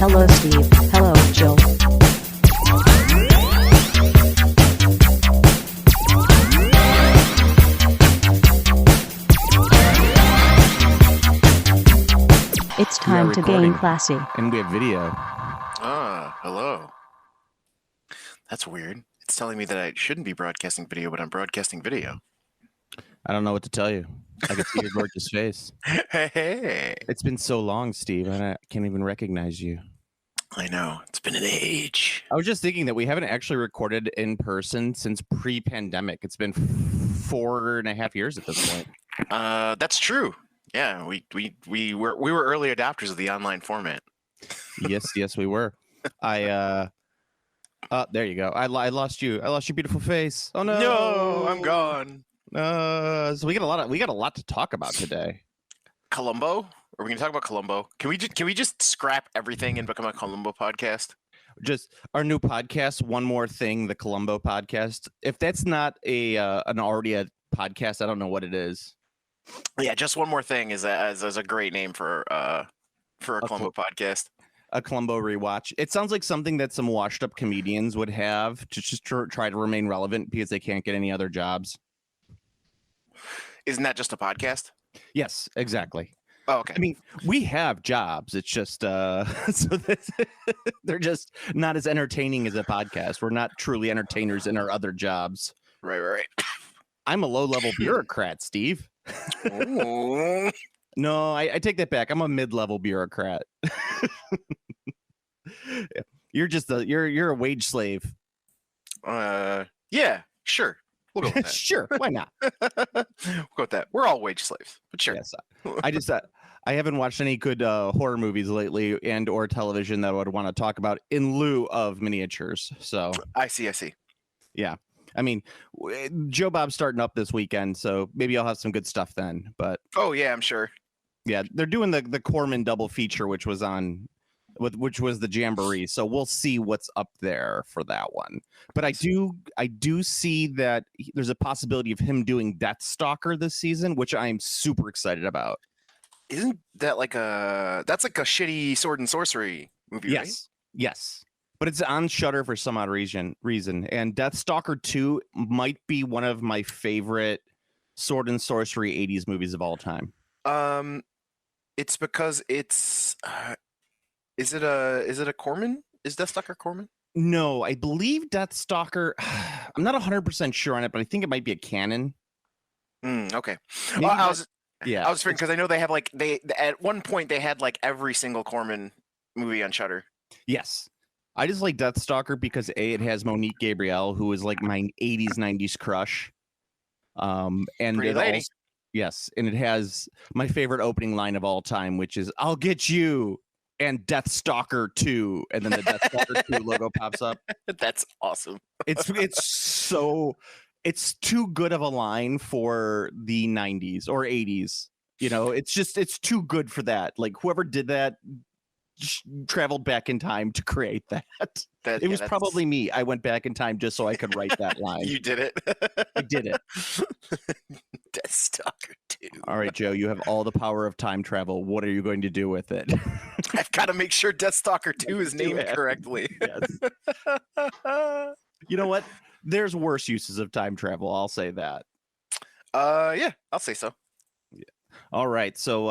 Hello Steve, hello Jill. It's time to gain classy. And we have video. Hello. That's weird. It's telling me that I shouldn't be broadcasting video, but I'm broadcasting video. I don't know what to tell you. I can see your gorgeous face. Hey. It's been so long, Steve. I can't even recognize you. I know. It's been an age. I was just thinking that we haven't actually recorded in person since pre-pandemic. It's been 4.5 years at this point. That's true. Yeah, we were early adopters of the online format. Yes, we were. There you go. I lost you. I lost your beautiful face. Oh no. No, I'm gone. So we got a lot to talk about today. Columbo? Are we going to talk about Columbo? Can we just scrap everything and become a Columbo podcast? Just our new podcast, One More Thing, the Columbo podcast. If that's not an already a podcast, I don't know what it is. Yeah, just One More Thing is a great name for a Columbo podcast. A Columbo rewatch. It sounds like something that some washed up comedians would have to just try to remain relevant because they can't get any other jobs. Isn't that just a podcast? Yes, exactly. Oh, okay. I mean, we have jobs. It's just they're just not as entertaining as a podcast. We're not truly entertainers in our other jobs. Right. I'm a low-level bureaucrat, Steve. No, I take that back. I'm a mid-level bureaucrat. You're just you're a wage slave. Yeah, sure. We'll go with that. Sure, why not? We'll go with that. We're all wage slaves, but sure. Yes, I haven't watched any good horror movies lately and or television that I would want to talk about in lieu of miniatures. So I see. Yeah. I mean, Joe Bob's starting up this weekend, so maybe I'll have some good stuff then. But oh yeah, I'm sure. Yeah, they're doing the Corman double feature, which was the Jamboree. So we'll see what's up there for that one. But I do see that there's a possibility of him doing Deathstalker this season, which I'm super excited about. Isn't that that's like a shitty sword and sorcery movie, right? Yes. But it's on Shudder for some odd reason. And Deathstalker 2 might be one of my favorite sword and sorcery 80s movies of all time. It's because it's is it a Corman? Is Deathstalker Corman? No, I believe Deathstalker. I'm not 100% sure on it, but I think it might be a canon. Okay. Maybe I was figuring because I know they have they at one point they had every single Corman movie on Shudder. Yes. I just like Deathstalker because it has Monique Gabrielle, who is like my 80s, 90s crush. And Pretty lady. Yes, and it has my favorite opening line of all time, which is "I'll get you" and Deathstalker 2, and then the Deathstalker 2 logo pops up. That's awesome. It's too good of a line for the 90s or 80s. You know, it's too good for that. Like whoever did that traveled back in time to create that. It was probably me. I went back in time just so I could write that line. You did it. I did it. Deathstalker 2. All right, Joe, you have all the power of time travel. What are you going to do with it? I've got to make sure Deathstalker 2 is named correctly. Yes. You know what? There's worse uses of time travel. I'll say that. Yeah, I'll say so. Yeah. All right. So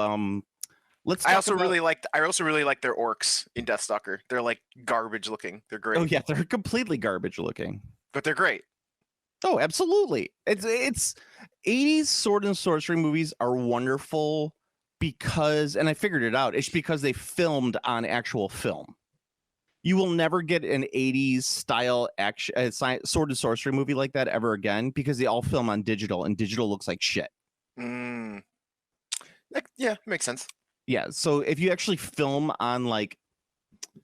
I also really like their orcs in Deathstalker. They're garbage looking. They're great. Oh yeah, they're completely garbage looking. But they're great. Oh, absolutely. It's 80s sword and sorcery movies are wonderful because, and I figured it out, it's because they filmed on actual film. You will never get an 80s style action sword and sorcery movie like that ever again because they all film on digital and digital looks like shit. Yeah, makes sense. Yeah, so if you actually film on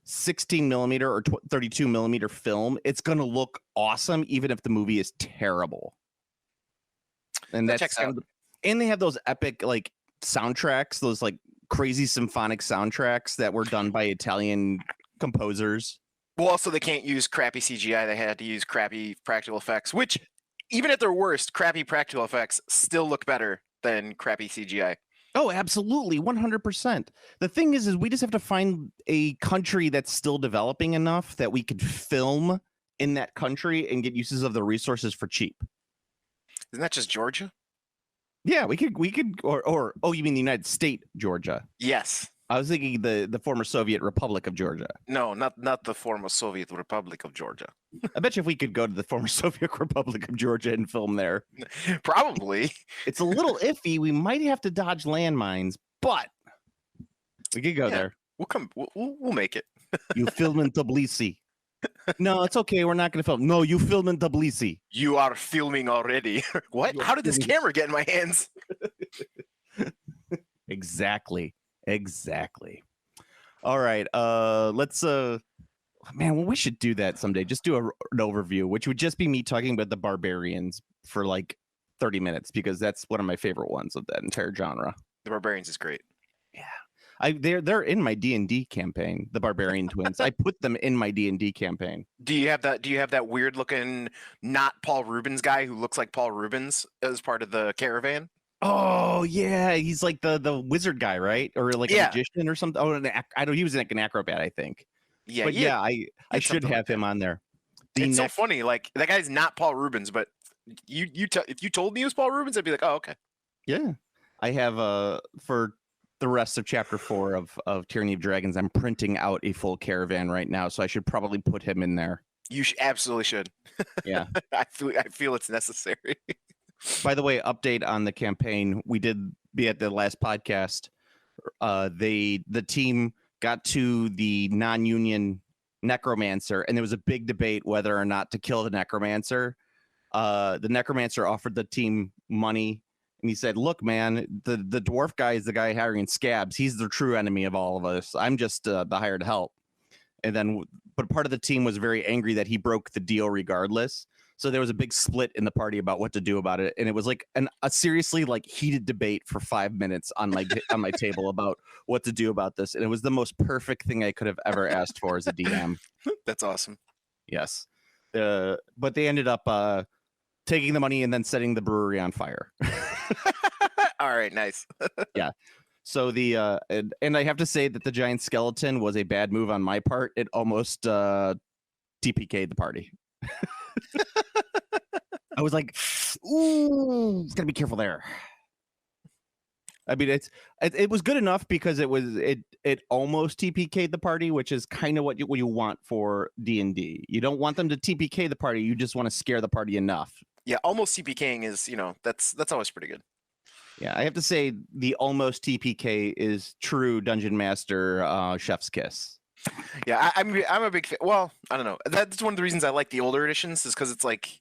16 millimeter or 32 millimeter film, it's going to look awesome even if the movie is terrible. And that checks out. And they have those epic soundtracks, those crazy symphonic soundtracks that were done by Italian composers. Well, also they can't use crappy CGI. They had to use crappy practical effects, which even at their worst, crappy practical effects still look better than crappy CGI. Oh, absolutely, 100%. The thing is we just have to find a country that's still developing enough that we could film in that country and get uses of the resources for cheap. Isn't that just Georgia? Yeah, we could, or oh, you mean the United States, Georgia? Yes. I was thinking the former Soviet Republic of Georgia. No, not the former Soviet Republic of Georgia. I bet you if we could go to the former Soviet Republic of Georgia and film there, Probably. it's a little iffy. We might have to dodge landmines, but we could go there. We'll come. We'll make it. You film in Tbilisi. No, it's okay. We're not going to film. No, you film in Tbilisi. You are filming already. What? You are How did this filming. camera get in my hands? Exactly. All right. Let's man, well, we should do that someday. Just do an overview, which would just be me talking about the barbarians for like 30 minutes because that's one of my favorite ones of that entire genre. The Barbarians is great. They're in my D&D campaign, the Barbarian Twins. I put them in my D&D campaign. Do you have that weird looking not Paul Rubens guy who looks like Paul Rubens as part of the caravan? Oh yeah, he's like the wizard guy, right? Or like a magician or something. Oh, I don't. He was like an acrobat, I think. Yeah, but yeah, I should have him on there. It's so funny. Like that guy's not Paul Rubens, but if you told me it was Paul Rubens, I'd be like, oh okay. Yeah, I have for the rest of chapter 4 of Tyranny of Dragons, I'm printing out a full caravan right now, so I should probably put him in there. You absolutely should. Yeah, I feel it's necessary. By the way, update on the campaign. We did be at the last podcast. The team got to the non-union necromancer, and there was a big debate whether or not to kill the necromancer. The necromancer offered the team money, and he said, "Look, man, the dwarf guy is the guy hiring scabs. He's the true enemy of all of us. I'm just the hired help." And then, but part of the team was very angry that he broke the deal regardless. So there was a big split in the party about what to do about it, and it was like a seriously like heated debate for 5 minutes on my table about what to do about this, and it was the most perfect thing I could have ever asked for as a DM. That's awesome. Yes, but they ended up taking the money and then setting the brewery on fire. All right, nice. Yeah. So and I have to say that the giant skeleton was a bad move on my part. It almost TPK'd the party. I was like, "Ooh, it's gotta be careful there." I mean, it was good enough because it almost TPK'd the party, which is kind of what you want for D&D. You don't want them to TPK the party. You just want to scare the party enough. Yeah, almost TPKing is that's always pretty good. Yeah, I have to say the almost TPK is true Dungeon Master chef's kiss. Yeah, I'm a big fan. Well, I don't know. That's one of the reasons I like the older editions is because it's like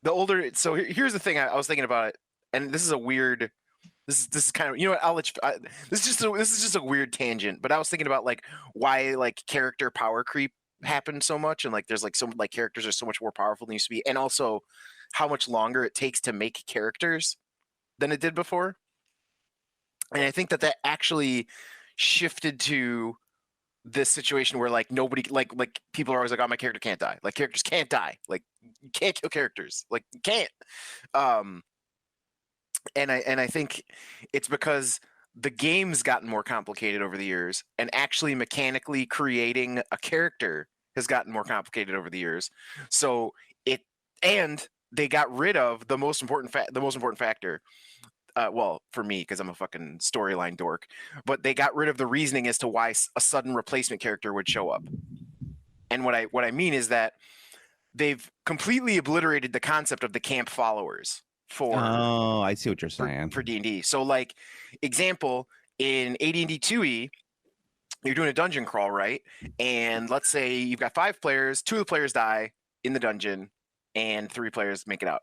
the older. So here's the thing. I was thinking about it, and this is a weird. This is kind of I'll let you. This is just a weird tangent. But I was thinking about like why like character power creep happened so much, and like there's like some like characters are so much more powerful than they used to be, and also how much longer it takes to make characters than it did before. And I think that actually shifted to this situation where like nobody like people are always like, oh, my character can't die. Like characters can't die. Like you can't kill characters. Like you can't. And I think it's because the game's gotten more complicated over the years, and actually mechanically creating a character has gotten more complicated over the years. So they got rid of the most important factor. Well, for me, because I'm a fucking storyline dork, but they got rid of the reasoning as to why a sudden replacement character would show up. And what I mean is that they've completely obliterated the concept of the camp followers Oh, I see what you're saying. For D&D. So like example, in AD&D 2E, you're doing a dungeon crawl, right? And let's say you've got 5 players, 2 of the players die in the dungeon, and 3 players make it out.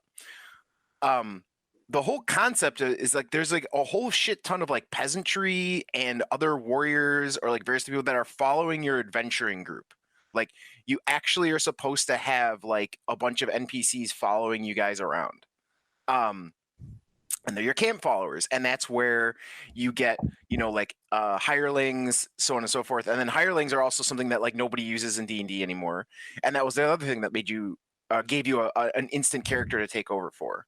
The whole concept is like there's like a whole shit ton of like peasantry and other warriors or like various people that are following your adventuring group. Like you actually are supposed to have like a bunch of NPCs following you guys around. And they're your camp followers, and that's where you get like hirelings, so on and so forth. And then hirelings are also something that like nobody uses in D&D anymore, and that was the other thing that made you gave you an instant character to take over for.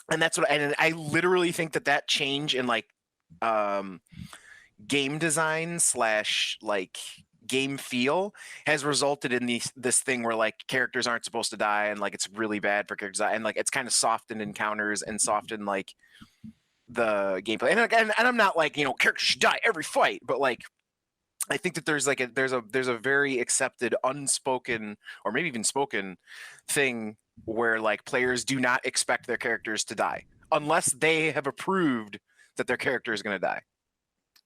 And that's what, and I literally think that change in like game design / like game feel has resulted in this thing where like characters aren't supposed to die, and like it's really bad for characters, and like it's kind of softened encounters and softened like the gameplay. And I'm not like, you know, characters should die every fight, but like I think that there's like there's a very accepted unspoken or maybe even spoken thing where like players do not expect their characters to die unless they have approved that their character is going to die.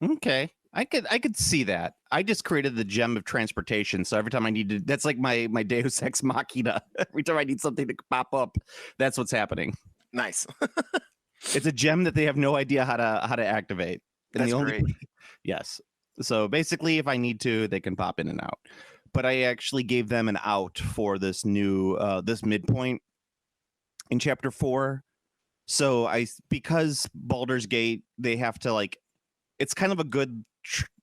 Okay. I could see that. I just created the gem of transportation. So every time I need to, that's like my Deus Ex Machina. Every time I need something to pop up, that's what's happening. Nice. It's a gem that they have no idea how to activate. And That's great. Yes. So basically, if I need to, they can pop in and out. But I actually gave them an out for this new this midpoint in chapter 4. So because Baldur's Gate, they have to like, it's kind of a good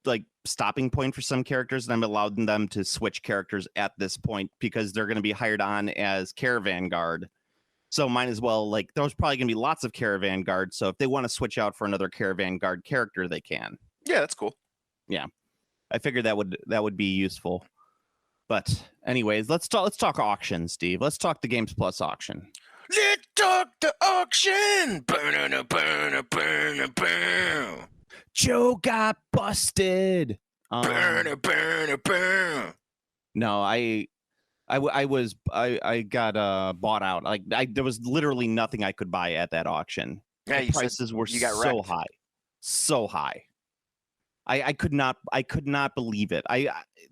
like stopping point for some characters, and I'm allowing them to switch characters at this point because they're going to be hired on as caravan guard. So might as well, like, there's probably going to be lots of caravan guard. So if they want to switch out for another caravan guard character, they can. Yeah, that's cool. Yeah, I figured that would be useful. But anyways, let's talk auction, Steve. Let's talk the Games Plus auction. Let's talk the auction. Burn. Joe got busted. Burn. No, I got bought out. Like there was literally nothing I could buy at that auction. Yeah, the prices were so high. I could not believe it.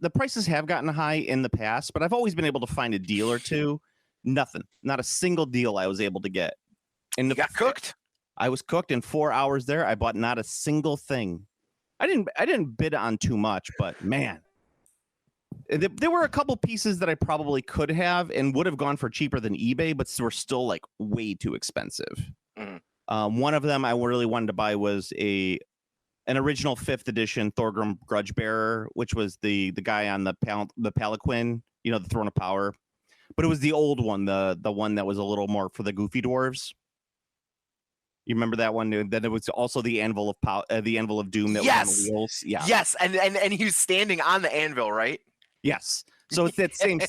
The prices have gotten high in the past, but I've always been able to find a deal or two. Nothing, not a single deal I was able to get. And you got cooked. I was cooked in 4 hours there. I bought not a single thing. I didn't bid on too much, but man, there were a couple pieces that I probably could have and would have gone for cheaper than eBay, but were still like way too expensive. Mm. One of them I really wanted to buy was an original 5th edition Thorgrim Grudgebearer, which was the guy on the Palanquin, you know, the Throne of Power. But it was the old one, the one that was a little more for the goofy dwarves. You remember that one? Then it was also the Anvil of Doom that was on the wheels. Yeah. Yes, and he was standing on the anvil, right? Yes. So it's that same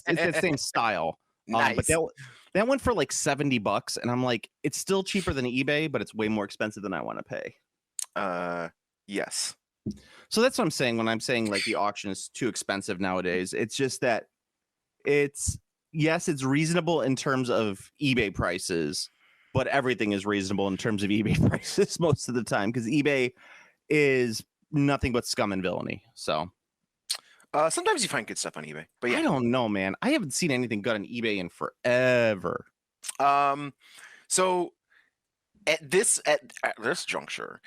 style. Nice. But that went for like $70, and I'm like, it's still cheaper than eBay, but it's way more expensive than I want to pay. Yes. So that's what I'm saying when I'm saying like the auction is too expensive nowadays. It's just that it's reasonable in terms of eBay prices, but everything is reasonable in terms of eBay prices most of the time because eBay is nothing but scum and villainy. So sometimes you find good stuff on eBay, but yeah. I don't know, man. I haven't seen anything good on eBay in forever. So at this juncture,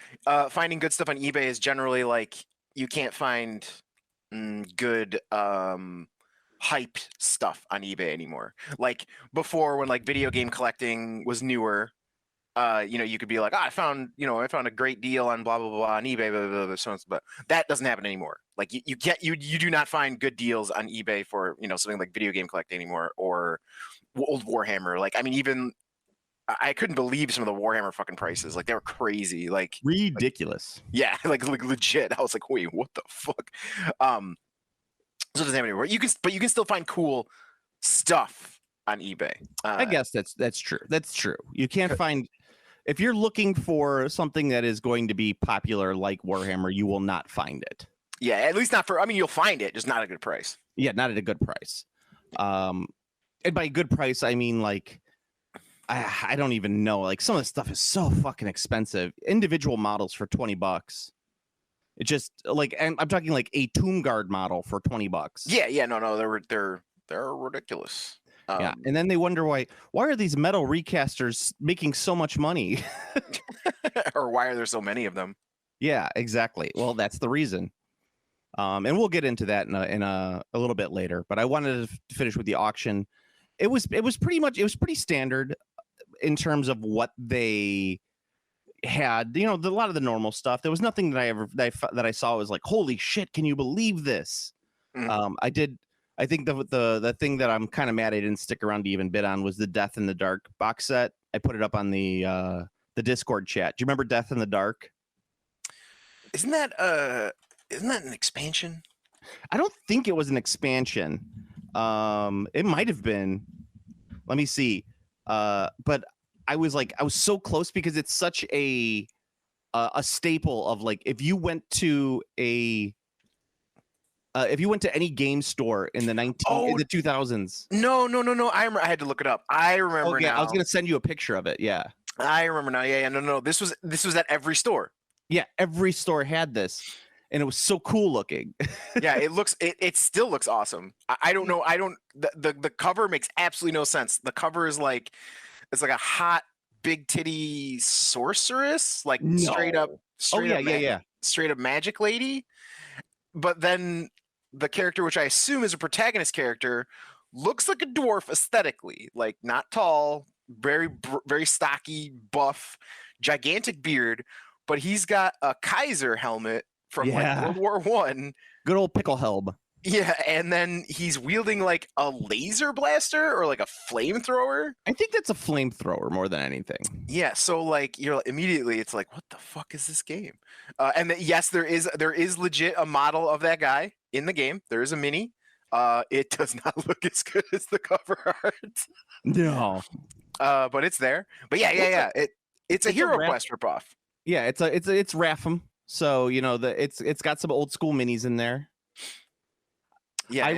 finding good stuff on eBay is generally like you can't find good hyped stuff on eBay anymore. Like before, when like video game collecting was newer, you know, you could be like, I found a great deal on blah blah blah on eBay, blah, blah, blah, so but that doesn't happen anymore. Like you do not find good deals on eBay for, you know, something like video game collecting anymore, or old Warhammer. Like, I mean, even I couldn't believe some of the Warhammer fucking prices. Like they were crazy, like ridiculous. Yeah, like legit. I was like, wait, what the fuck? So it doesn't have anywhere. You can still find cool stuff on eBay. I guess that's true. That's true. You can't find, if you're looking for something that is going to be popular like Warhammer, you will not find it. Yeah, at least not for. I mean, you'll find it, just not at a good price. Yeah, not at a good price. And by good price, I mean like I don't even know. Like some of the stuff is so fucking expensive. Individual models for $20. It just like, and I'm talking like a Tomb Guard model for $20. Yeah, no, they're ridiculous. Yeah, and then they wonder why are these metal recasters making so much money, or why are there so many of them? Yeah, exactly. Well, that's the reason. And we'll get into that in a little bit later. But I wanted to finish with the auction. It was pretty standard in terms of what they had, you know, a lot of the normal stuff. There was nothing that I saw was like, holy shit, can you believe this? Mm-hmm. I think the thing that I'm kind of mad I didn't stick around to even bid on was the Death in the Dark box set, I put it up on the Discord chat. Do you remember Death in the Dark? Isn't that an expansion? I don't think it was an expansion. It might have been. Let me see. But I was so close because it's such a staple of like if you went to any game store in the in the 2000s. No. I had to look it up. I remember now. I was gonna send you a picture of it. Yeah. I remember now. Yeah. No. This was at every store. Yeah, every store had this, and it was so cool looking. Yeah, it still looks awesome. I don't know. The cover makes absolutely no sense. The cover is like it's like a hot big titty sorceress, like straight up straight up magic lady. But then the character, which I assume is a protagonist character, looks like a dwarf aesthetically, like not tall, very stocky, buff, gigantic beard, but he's got a Kaiser helmet from like World War I. Good old pickle helm. Yeah, and then he's wielding like a laser blaster or like a flamethrower. I think that's a flamethrower more than anything. Yeah, so like you're immediately it's like, what the fuck is this game? And yes, there is legit a model of that guy in the game. There is a mini. It does not look as good as the cover art. No. But it's there. But yeah. It's a Hero Quest ripoff. Yeah, it's Rapham. So it's got some old school minis in there. Yeah,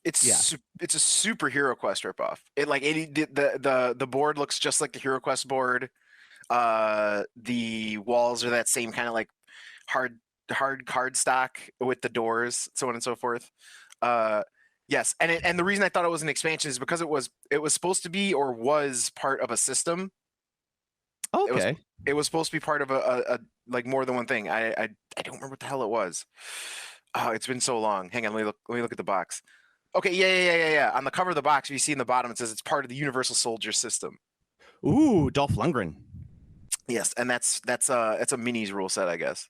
it's a super Hero Quest ripoff. The board looks just like the Hero Quest board. The walls are that same kind of like hard cardstock with the doors, so on and so forth. Yes, and the reason I thought it was an expansion is because it was supposed to be or was part of a system. Okay. It was supposed to be part of a like more than one thing. I don't remember what the hell it was. Oh, it's been so long. Hang on, let me look at the box. Okay, yeah. On the cover of the box, you see in the bottom, it says it's part of the Universal Soldier System. Ooh, Dolph Lundgren. Yes, and that's a minis rule set, I guess.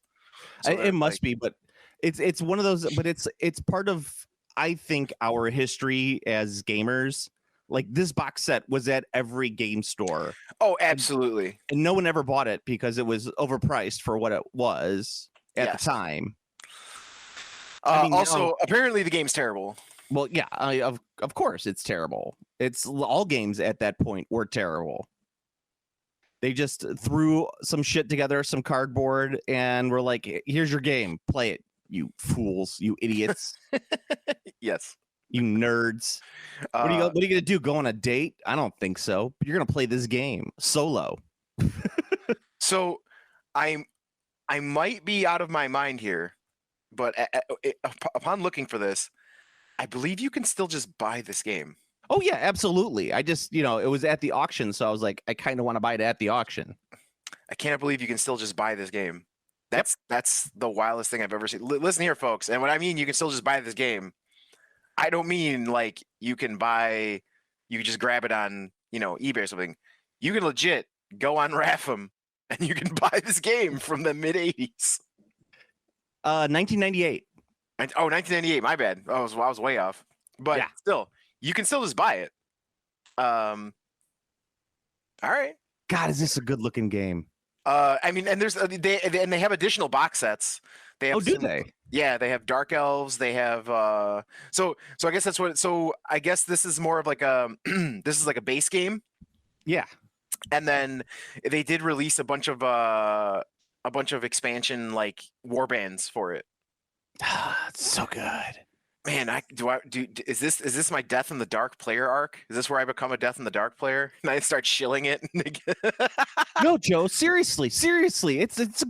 So it must be, but it's one of those. But it's part of, I think, our history as gamers. Like this box set was at every game store. Oh, absolutely. And no one ever bought it because it was overpriced for what it was at the time. Also, apparently the game's terrible. Well, yeah, of course it's terrible. It's all games at that point were terrible. They just threw some shit together, some cardboard, and were like, "Here's your game. Play it, you fools, you idiots." Yes. You nerds. What are you gonna do? Go on a date? I don't think so. But you're gonna play this game solo. So, I might be out of my mind here, but upon looking for this, I believe you can still just buy this game. Oh yeah, absolutely. I just it was at the auction, so I was like, I kind of want to buy it at the auction. I can't believe you can still just buy this game. That's the wildest thing I've ever seen. Listen here, folks, and when I mean you can still just buy this game, I don't mean like you can just grab it on, eBay or something. You can legit go on Rapham and you can buy this game from the mid 80s. 1998. 1998. My bad. I was way off. But still, you can still just buy it. All right. God, is this a good looking game? And there's they have additional box sets. They have do they? Yeah, they have Dark Elves. They have so I guess that's what. So I guess this is more of like a this is like a base game. Yeah, and then they did release a bunch of expansion like war bands for it. It's so good. Man, is this my Death in the Dark player arc? Is this where I become a Death in the Dark player and I start shilling it? No, Joe, seriously, it's a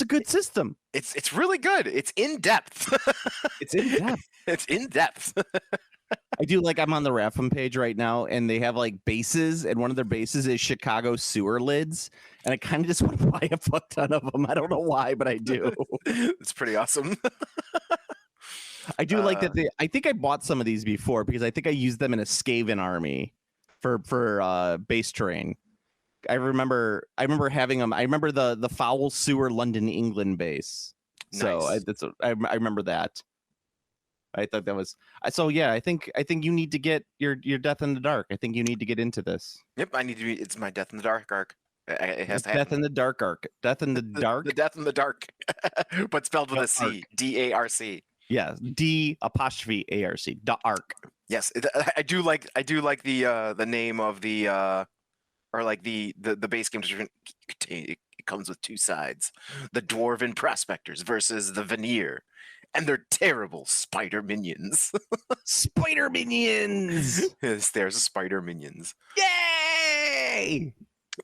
good system. It's really good. It's in depth. It's in depth. It's in depth. I do like I'm on the Rapham page right now, and they have like bases, and one of their bases is Chicago sewer lids, and I kind of just want to buy a fuck ton of them. I don't know why, but I do. It's pretty awesome. I do like that. I think I bought some of these before because I think I used them in a Skaven army for base terrain. I remember having them. I remember the Foul Sewer London, England base. So nice. I remember that. I thought that was so. Yeah, I think you need to get your Death in the Dark. I think you need to get into this. Yep, I need to be. It's my Death in the Dark arc. It has to happen. Death in the Dark arc. Death in the Dark. The Death in the Dark, but spelled with a C. Arc. DARC. Yeah, D''ARC. Arc. Yes, I do like the name of the or like the base game description. It comes with two sides: the Dwarven Prospectors versus the Veneer, and they're terrible spider minions. Spider minions. Yes, there's spider minions. Yay!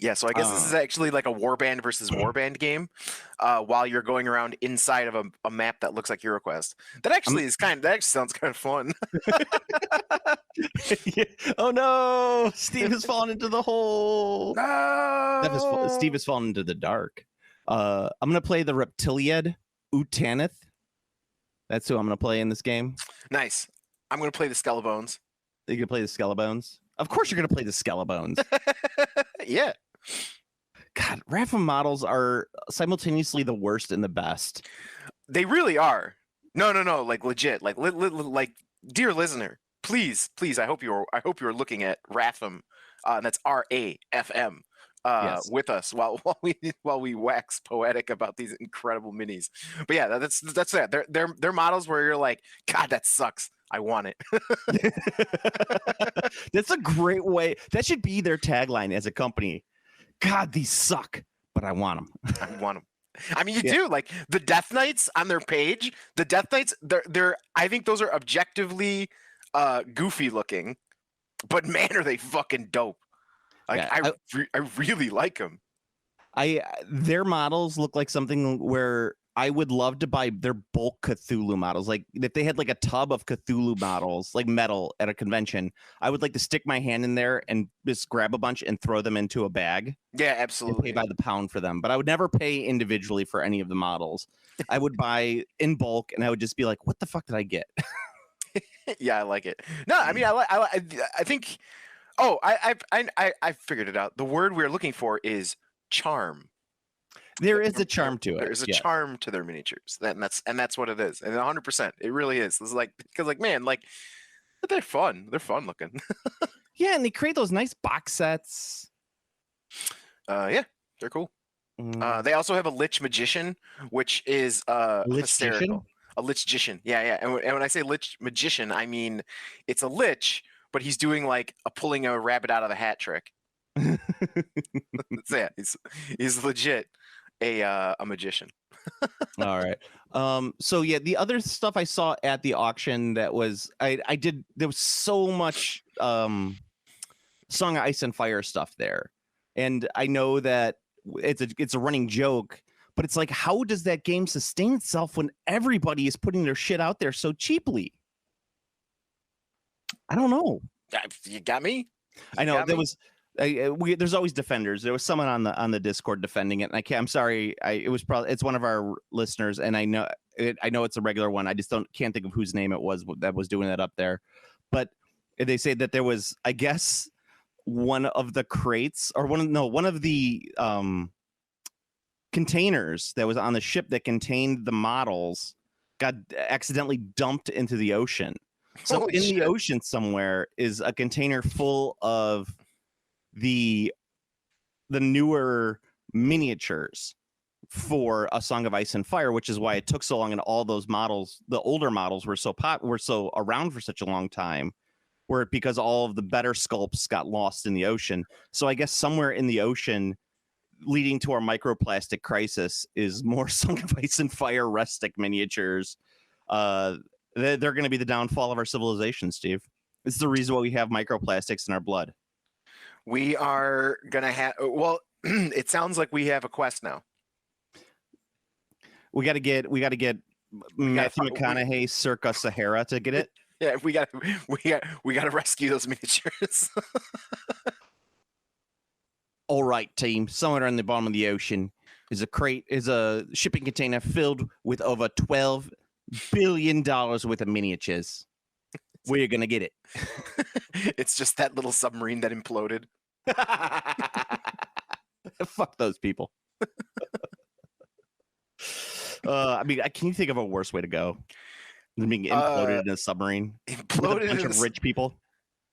Yeah, so I guess this is actually like a warband versus warband game. While you're going around inside of a map that looks like HeroQuest. That actually sounds kind of fun. Yeah. Oh no! Steve has fallen into the hole. No! Steve has fallen into the dark. I'm gonna play the Reptiliad Utanith. That's who I'm gonna play in this game. Nice. I'm gonna play the Skelebones. You're gonna play the Skelebones? Of course you're gonna play the Skelebones. Yeah. God, Rafa models are simultaneously the worst and the best. They really are. No. Like legit. Like dear listener, please. I hope you're looking at Ratham. That's RAFM. Yes. With us while we wax poetic about these incredible minis. But yeah, that's it. They're models where you're like, God, that sucks. I want it. That's a great way. That should be their tagline as a company. God, these suck, but I want them. I want them. I mean, you do like the Death Knights on their page. The Death Knights, they're. I think those are objectively goofy looking, but man, are they fucking dope. Like I really like them. Their models look like something where I would love to buy their bulk Cthulhu models. Like if they had like a tub of Cthulhu models, like metal at a convention, I would like to stick my hand in there and just grab a bunch and throw them into a bag. Yeah, absolutely. Pay by the pound for them, but I would never pay individually for any of the models. I would buy in bulk, and I would just be like, "What the fuck did I get?" Yeah, I like it. No, I mean, I think. Oh, I figured it out. The word we're looking for is charm. There is a charm to it. There's a charm to their miniatures, and that's what it is. And 100%, it really is. It's like because man, like they're fun. They're fun looking. Yeah, and they create those nice box sets. Yeah, they're cool. They also have a Lich Magician, which is hysterical. A Lich Magician, yeah. And when I say Lich Magician, I mean it's a lich, but he's doing like pulling a rabbit out of the hat trick. That's it. He's legit a magician. All right. So yeah, the other stuff I saw at the auction that was there was so much Song of Ice and Fire stuff there. And I know that it's a running joke, but it's like, how does that game sustain itself when everybody is putting their shit out there so cheaply? I don't know. You got me. I know there was. There's always defenders. There was someone on the Discord defending it, and I'm sorry. It's one of our listeners, and I know it's a regular one. I just can't think of whose name it was that was doing that up there. But they say that there was, I guess, one of the crates or one of the containers that was on the ship that contained the models got accidentally dumped into the ocean. So Holy in shit. the ocean somewhere is a container full of the newer miniatures for A Song of Ice and Fire, which is why it took so long, and all those models, the older models, were so around for such a long time, because all of the better sculpts got lost in the ocean. So I guess somewhere in the ocean, leading to our microplastic crisis, is more Song of Ice and Fire rustic miniatures. They're going to be the downfall of our civilization, Steve. It's the reason why we have microplastics in our blood. We are gonna have. Well, it sounds like we have a quest now. We got to get Matthew McConaughey circa Sahara to get it. Yeah, we got to rescue those miniatures. All right, team. Somewhere in the bottom of the ocean is a shipping container filled with over $12 billion worth of miniatures. We're gonna get it. It's just that little submarine that imploded. Fuck those people. I mean, can you think of a worse way to go? Being imploded in a submarine with a Imploded bunch in of a, rich people.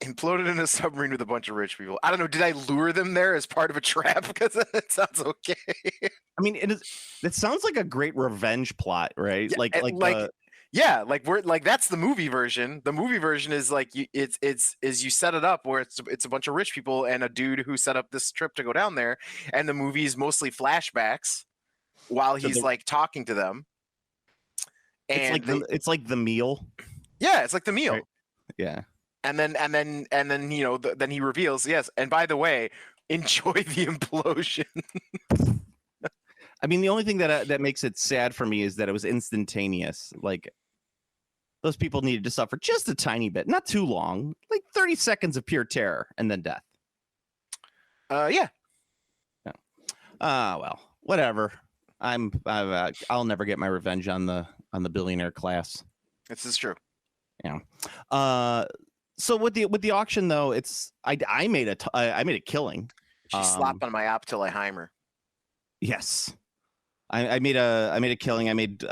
imploded in a submarine with a bunch of rich people. I don't know. Did I lure them there as part of a trap? Because it sounds okay. I mean, it sounds like a great revenge plot, right? Yeah, Like yeah, like we're like that's the movie version. The movie version is like it's you set it up where it's a bunch of rich people and a dude who set up this trip to go down there, and the movie is mostly flashbacks while so he's like talking to them. And it's like the meal, yeah, it's like the meal. right? Yeah. And then then he reveals, yes, and by the way, enjoy the implosion. I mean, the only thing that makes it sad for me is that it was instantaneous. Like those people needed to suffer just a tiny bit, not too long, like 30 seconds of pure terror and then death. Yeah. Well, whatever. I'll never get my revenge on the billionaire class. This is true. Yeah. So with the auction though, it's I made a killing. She slapped on my Optiliheimer. Yes. I made a killing. I made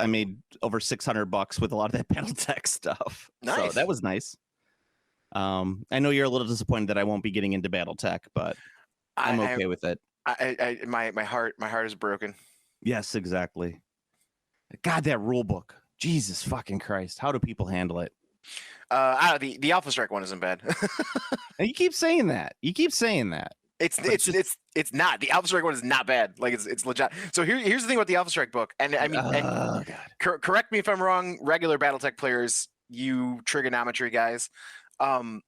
over $600 with a lot of that BattleTech stuff. Nice. So that was nice. I know you're a little disappointed that I won't be getting into BattleTech, but I'm okay with it. My heart is broken. Yes, exactly. God, that rule book. Jesus fucking Christ. How do people handle it? The Alpha Strike one isn't bad. And you keep saying that. It's not. The Alpha Strike one is not bad. Like it's legit. So here's the thing about the Alpha Strike book, and I mean, God. Correct me if I'm wrong, regular BattleTech players, you trigonometry guys. The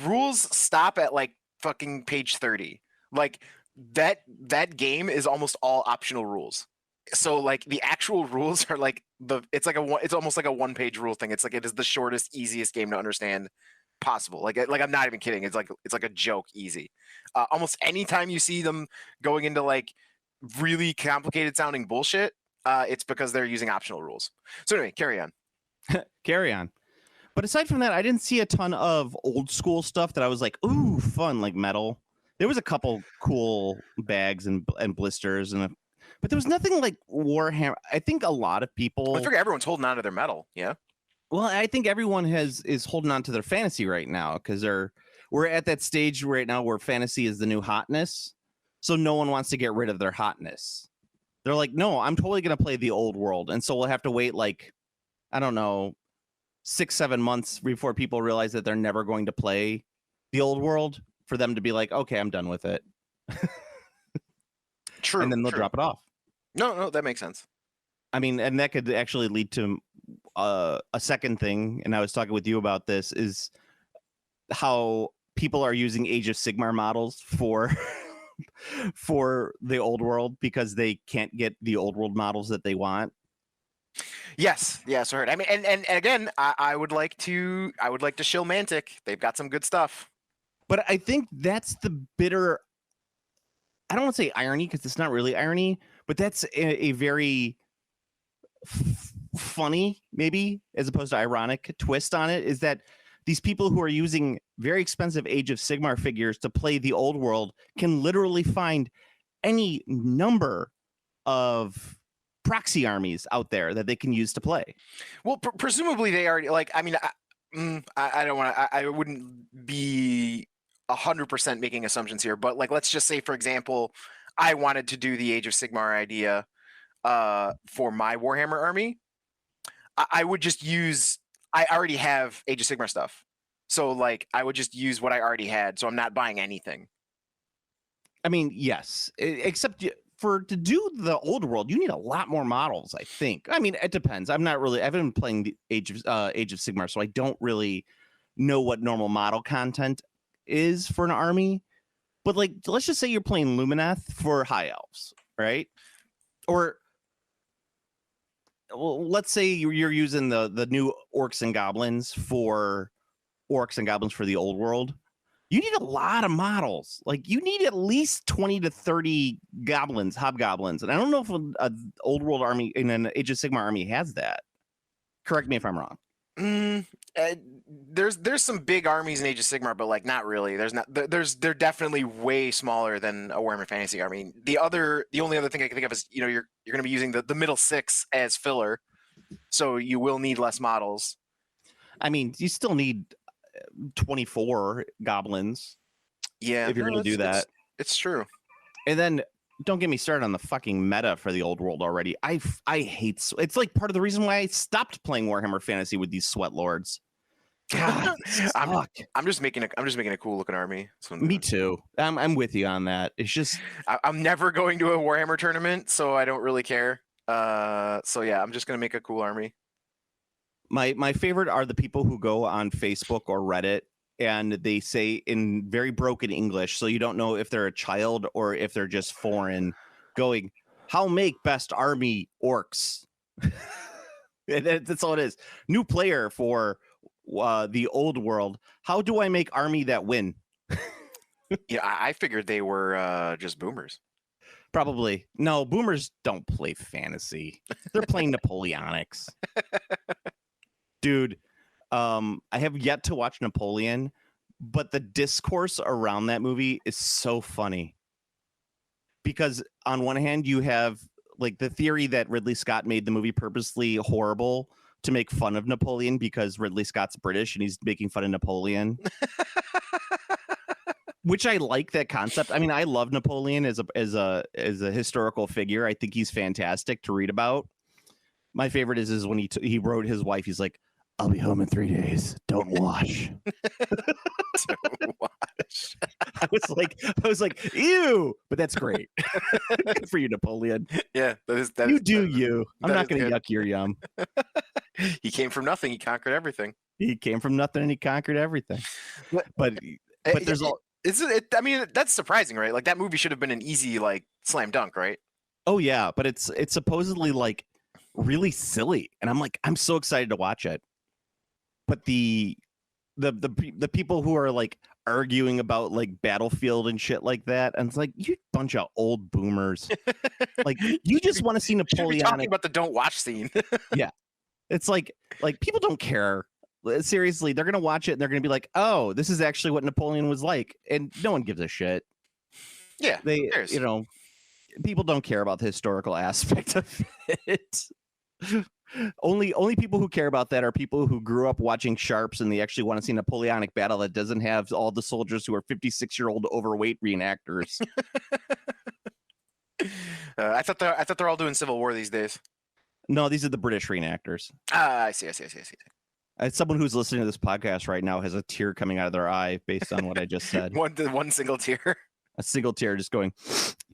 rules stop at like fucking page 30. Like that game is almost all optional rules. So like the actual rules are like it's almost like a one-page rule thing. It's like it is the shortest, easiest game to understand possible. Like I'm not even kidding. It's like a joke easy. Almost anytime you see them going into like really complicated sounding bullshit, it's because they're using optional rules. So anyway, carry on. Carry on. But aside from that, I didn't see a ton of old school stuff that I was like, ooh, fun, like metal. There was a couple cool bags and blisters but there was nothing like Warhammer. I think a lot of people. I figure everyone's holding on to their metal. Yeah. Well, I think everyone is holding on to their fantasy right now because we're at that stage right now where fantasy is the new hotness. So no one wants to get rid of their hotness. They're like, no, I'm totally going to play the old world. And so we'll have to wait like, I don't know, 6-7 months before people realize that they're never going to play the old world for them to be like, okay, I'm done with it. True. And then they'll drop it off. No, that makes sense. I mean, and that could actually lead to a second thing. And I was talking with you about this is how people are using Age of Sigmar models for the old world because they can't get the old world models that they want. Yes, I heard. I mean, and again, I would like to shill Mantic. They've got some good stuff. But I think that's the bitter. I don't want to say irony because it's not really irony, but that's a very funny, maybe as opposed to ironic twist on it. Is that these people who are using very expensive Age of Sigmar figures to play the old world can literally find any number of proxy armies out there that they can use to play. Well, presumably they already like. I mean, I don't want to. I wouldn't be 100% making assumptions here, but like, let's just say, for example, I wanted to do the Age of Sigmar idea for my Warhammer army. I would just use. I already have Age of Sigmar stuff, so like I would just use what I already had. So I'm not buying anything. I mean, yes, except to do the old world, you need a lot more models, I think. I mean, it depends. I haven't been playing the Age of Sigmar, so I don't really know what normal model content is for an army. But like, let's just say you're playing Lumineth for High Elves, right? Or well, let's say you're using the new Orcs and Goblins for the old world. You need a lot of models. Like you need at least 20 to 30 hobgoblins. And I don't know if an old world army in an Age of Sigmar army has that. Correct me if I'm wrong. There's some big armies in Age of Sigmar, but like not really. They're definitely way smaller than a Warhammer Fantasy army. The only other thing I can think of is you're going to be using the middle six as filler. So you will need less models. I mean, you still need 24 goblins. Yeah, if you're going to do that. It's true. And then don't get me started on the fucking meta for the old world already. I hate it's like part of the reason why I stopped playing Warhammer Fantasy with these sweat lords. God, I'm just making a cool looking army. Me too. I'm with you on that. It's just I'm never going to a Warhammer tournament, so I don't really care. So yeah, I'm just gonna make a cool army. My favorite are the people who go on Facebook or Reddit and they say in very broken English, so you don't know if they're a child or if they're just foreign, going, "How make best army orcs?" That's all it is. New player for the old world. How do I make army that win? Yeah, I figured they were just boomers. Probably. No, boomers don't play fantasy. They're playing Napoleonics. Dude, I have yet to watch Napoleon, but the discourse around that movie is so funny. Because on one hand, you have like the theory that Ridley Scott made the movie purposely horrible to make fun of Napoleon because Ridley Scott's British and he's making fun of Napoleon. Which I like that concept. I mean, I love Napoleon as a historical figure. I think he's fantastic to read about. My favorite is when he wrote his wife. He's like, "I'll be home in 3 days. Don't wash." Don't wash. I was like, ew, but that's great. Good for you, Napoleon. Yeah, you do you. I'm not going to yuck your yum. He came from nothing. He conquered everything. He came from nothing and he conquered everything. But there's all. I mean, that's surprising, right? Like that movie should have been an easy like slam dunk, right? Oh yeah, but it's supposedly like really silly, and I'm so excited to watch it. But the people who are like arguing about like Battlefield and shit like that, and it's like, you bunch of old boomers. Like you just want to see Napoleonic. Talking about the don't watch scene. Yeah, it's like people don't care. Seriously, they're gonna watch it and they're gonna be like, "Oh, this is actually what Napoleon was like," and no one gives a shit. Yeah, people don't care about the historical aspect of it. Only people who care about that are people who grew up watching Sharps and they actually want to see a Napoleonic battle that doesn't have all the soldiers who are 56-year-old overweight reenactors. I thought they're all doing Civil War these days. No, these are the British reenactors. I see. As someone who's listening to this podcast right now has a tear coming out of their eye based on what I just said. one single tear. A single tear just going,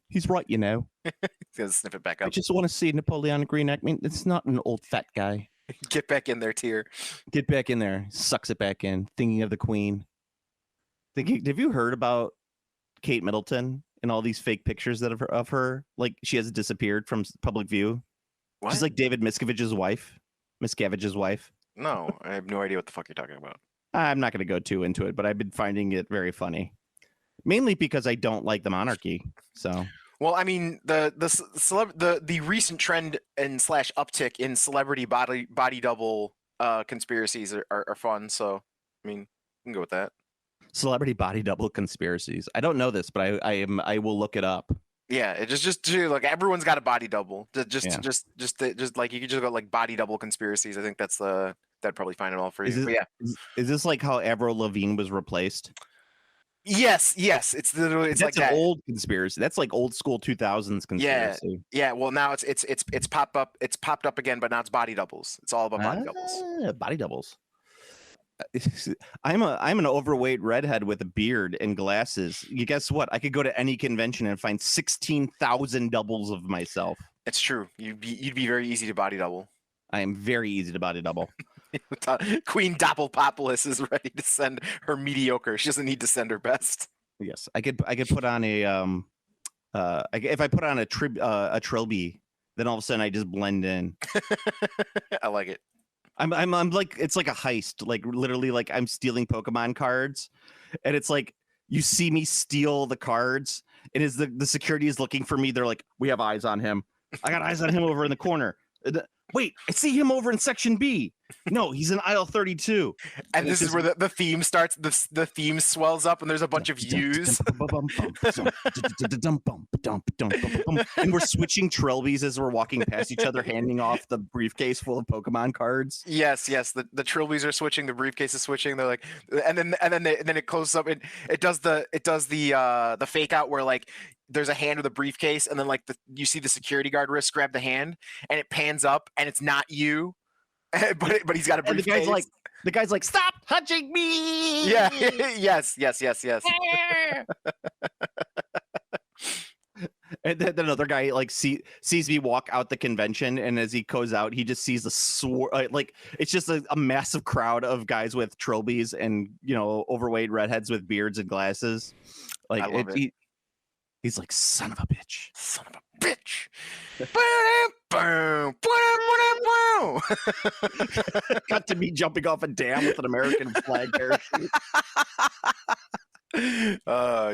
he's right, you know. He's gonna sniff it back up. I just want to see Napoleonic reenactment. It's not an old fat guy. Get back in there, tear. Get back in there. Sucks it back in. Thinking of the Queen. Have you heard about Kate Middleton and all these fake pictures that of her? Like she has disappeared from public view. What? She's like David Miscavige's wife. No, I have no idea what the fuck you're talking about. I'm not going to go too into it, but I've been finding it very funny. Mainly because I don't like the monarchy. So, well, I mean, the recent trend and / uptick in celebrity body double conspiracies are fun. So, I mean, you can go with that. Celebrity body double conspiracies. I don't know this, but I will look it up. Yeah, it just like everyone's got a body double. Just like you could just go like body double conspiracies. I think that'd probably find it all for you. Is this like how Avril Lavigne was replaced? Yes. It's literally that's like an that. Old conspiracy. That's like old school 2000s conspiracy. Yeah. Well, now it's popped up. It's popped up again, but now it's body doubles. It's all about body doubles. Body doubles. I'm an overweight redhead with a beard and glasses. You guess what? I could go to any convention and find 16,000 doubles of myself. It's true. You'd be very easy to body double. I am very easy to body double. Queen Doppelpopulus is ready to send her mediocre. She doesn't need to send her best. Yes, I could put on a if I put on a trilby, then all of a sudden I just blend in. I like it. I'm like, it's like a heist, like literally like I'm stealing Pokemon cards, and it's like you see me steal the cards, and as the security is looking for me, they're like, we have eyes on him. I got eyes on him over in the corner. Wait, I see him over in section B. No, he's in aisle 32. And this is where the theme starts. The theme swells up, and there's a bunch of U's. And we're switching Trilbies as we're walking past each other, handing off the briefcase full of Pokemon cards. Yes. The Trilbies are switching. The briefcase is switching. They're like, and then it closes up. It does the fake out where like there's a hand with a briefcase, and then like you see the security guard wrist grab the hand, and it pans up, and it's not you. but he's got a briefcase. And the guy's like, stop touching me. Yeah. yes. And then another guy like sees me walk out the convention, and as he goes out, he just sees like it's just a massive crowd of guys with trilbies and overweight redheads with beards and glasses. Like he's like, son of a bitch. Got to be jumping off a dam with an American flag parachute.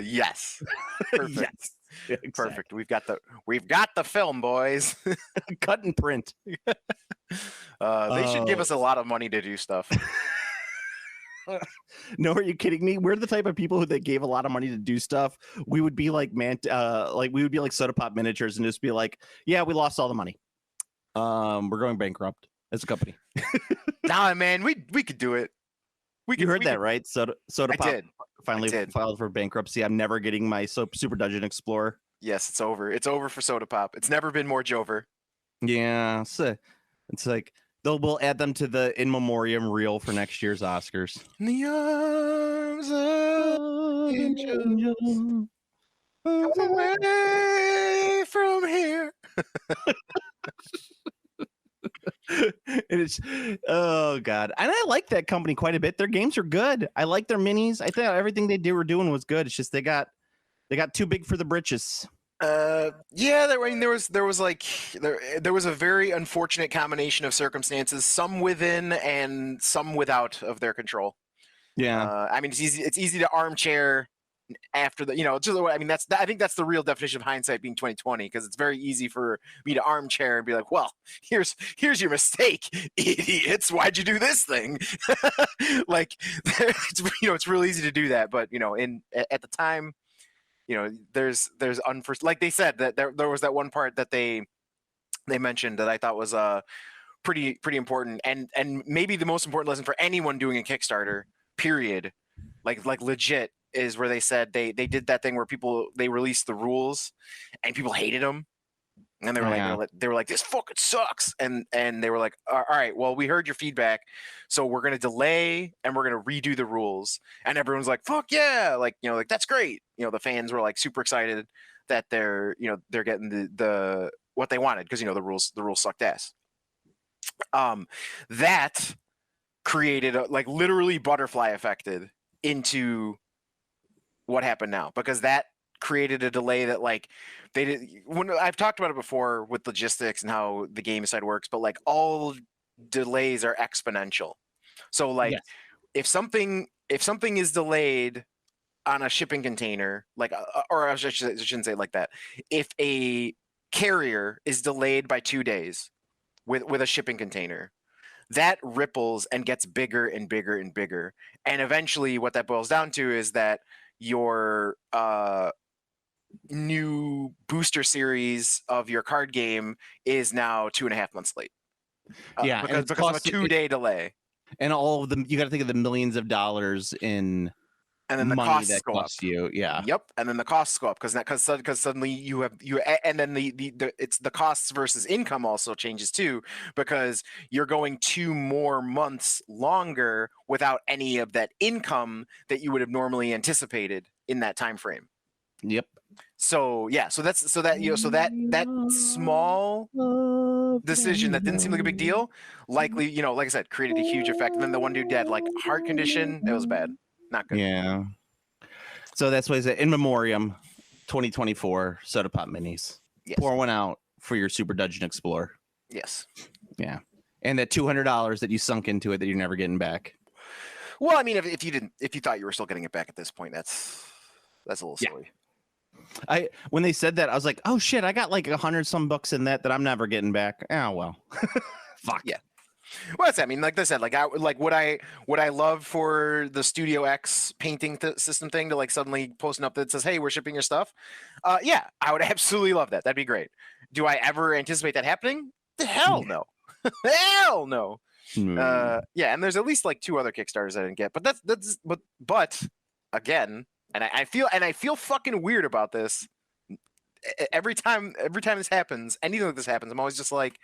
Yes. Perfect. Yes. Yeah, exactly. Perfect. We've got the film, boys. Cut and print. They should give us a lot of money to do stuff. No, are you kidding me? We're the type of people who they gave a lot of money to do stuff. We would be like we would be like Soda Pop Miniatures and just be like, yeah, we lost all the money. We're going bankrupt as a company. Nah, man, we could do it. You heard that, right? Soda Pop finally did. filed for bankruptcy. I'm never getting my Super Dungeon Explorer. Yes, it's over. It's over for Soda Pop. It's never been more Jover. Yeah, so it's like we'll add them to the in memoriam reel for next year's Oscars. In the arms of angel, away from here. And it's oh god, and I like that company quite a bit. Their games are good. I like their minis. I think everything they were doing was good. It's just they got too big for the britches. Yeah, there was a very unfortunate combination of circumstances, some within and some without of their control. Yeah, I mean, it's easy to armchair after the, I think that's the real definition of hindsight being 2020, because it's very easy for me to armchair and be like, well, here's your mistake, idiots. Why'd you do this thing? Like, it's real easy to do that, but at the time, there's like they said that there was that one part that they mentioned that I thought was pretty important, and maybe the most important lesson for anyone doing a Kickstarter, period, like legit, is where they said they did that thing where they released the rules and people hated them, and they were like this fucking sucks, and they were like, all right, well, we heard your feedback, so we're gonna delay and we're gonna redo the rules. And everyone's like, fuck yeah, like that's great. The fans were like super excited that they're getting the what they wanted, because the rules sucked ass. That created like literally butterfly affected into what happened now, because that created a delay that like they did. When I've talked about it before with logistics and how the game side works, but like all delays are exponential. So like yes. if something is delayed on a shipping container, like or I shouldn't say it like that. If a carrier is delayed by 2 days with a shipping container, that ripples and gets bigger and bigger and bigger. And eventually what that boils down to is that your new booster series of your card game is now 2.5 months late. Because of a 2-day delay. And all of them, you got to think of the millions of dollars in and then the money costs that go costs up. You. Yeah. Yep. And then the costs go up because suddenly you and then it's the costs versus income also changes too, because you're going 2 more months longer without any of that income that you would have normally anticipated in that time frame. Yep. So yeah, so that small decision that didn't seem like a big deal, likely, like I said, created a huge effect. And then the one dude had like heart condition. That was bad. Not good. Yeah. So that's what I said. In memoriam, 2024 Soda Pop Minis. Yes. Pour one out for your Super Dungeon Explorer. Yes. Yeah. And that $200 that you sunk into it that you're never getting back. Well, I mean, if you thought you were still getting it back at this point, that's a little silly. When they said that, I was like, oh shit, I got like $100 some in that I'm never getting back. Oh well. Fuck. Yeah. Well, that's, I mean, like I said, like would I love for the Studio X painting system thing to like suddenly post an up that says, "Hey, we're shipping your stuff"? Yeah, I would absolutely love that. That'd be great. Do I ever anticipate that happening? The hell no. Hell no. Yeah, and there's at least like 2 other Kickstarters I didn't get, but but again, and I feel fucking weird about this. Every time this happens, anything like this happens, I'm always just like,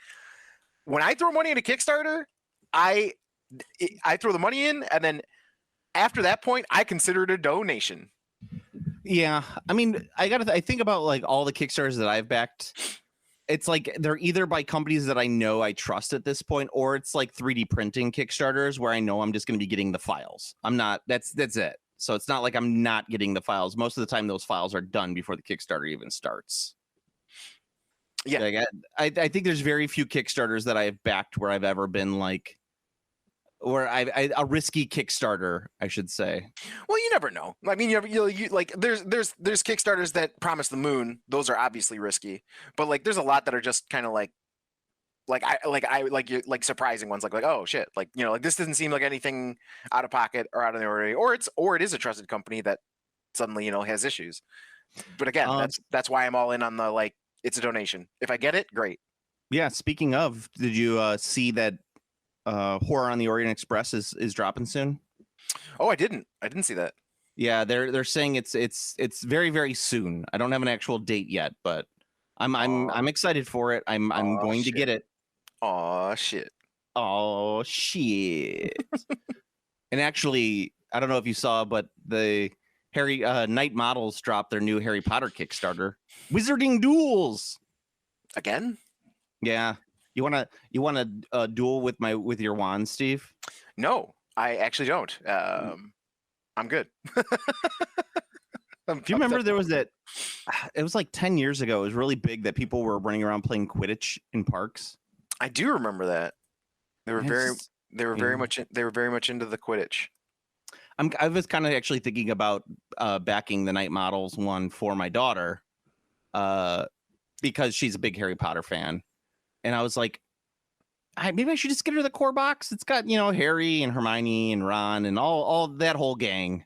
when I throw money into Kickstarter, I throw the money in, and then after that point, I consider it a donation. Yeah, I mean, I think about like all the Kickstarters that I've backed. It's like they're either by companies that I know I trust at this point, or it's like 3D printing Kickstarters where I know I'm just going to be getting the files. I'm not. That's it. So it's not like I'm not getting the files. Most of the time, those files are done before the Kickstarter even starts. Yeah, like, I think there's very few Kickstarters that I have backed where I've ever been like, or a risky Kickstarter, I should say. Well, you never know. I mean, you like there's Kickstarters that promise the moon. Those are obviously risky, but like there's a lot that are just kind of like surprising ones. Like oh shit, like like this doesn't seem like anything out of pocket or out of the ordinary, or it is a trusted company that suddenly has issues. But again, that's why I'm all in on the like. It's a donation. If I get it, great. Yeah. Speaking of, did you see that Horror on the Orient Express is dropping soon? Oh, I didn't see that. Yeah, they're saying it's very, very soon. I don't have an actual date yet, but I'm excited for it. I'm going to get it. Oh shit. Oh shit. And actually, I don't know if you saw, but the Harry Night Models dropped their new Harry Potter Kickstarter. Wizarding Duels. Again? Yeah. You wanna duel with your wand, Steve? No, I actually don't. I'm good. Do you remember there was that? It was like 10 years ago. It was really big that people were running around playing Quidditch in parks. I do remember that. They were very much into the Quidditch. I was kind of actually thinking about backing the Night Models one for my daughter, because she's a big Harry Potter fan, and I was like, maybe I should just get her the core box. It's got Harry and Hermione and Ron and all that whole gang.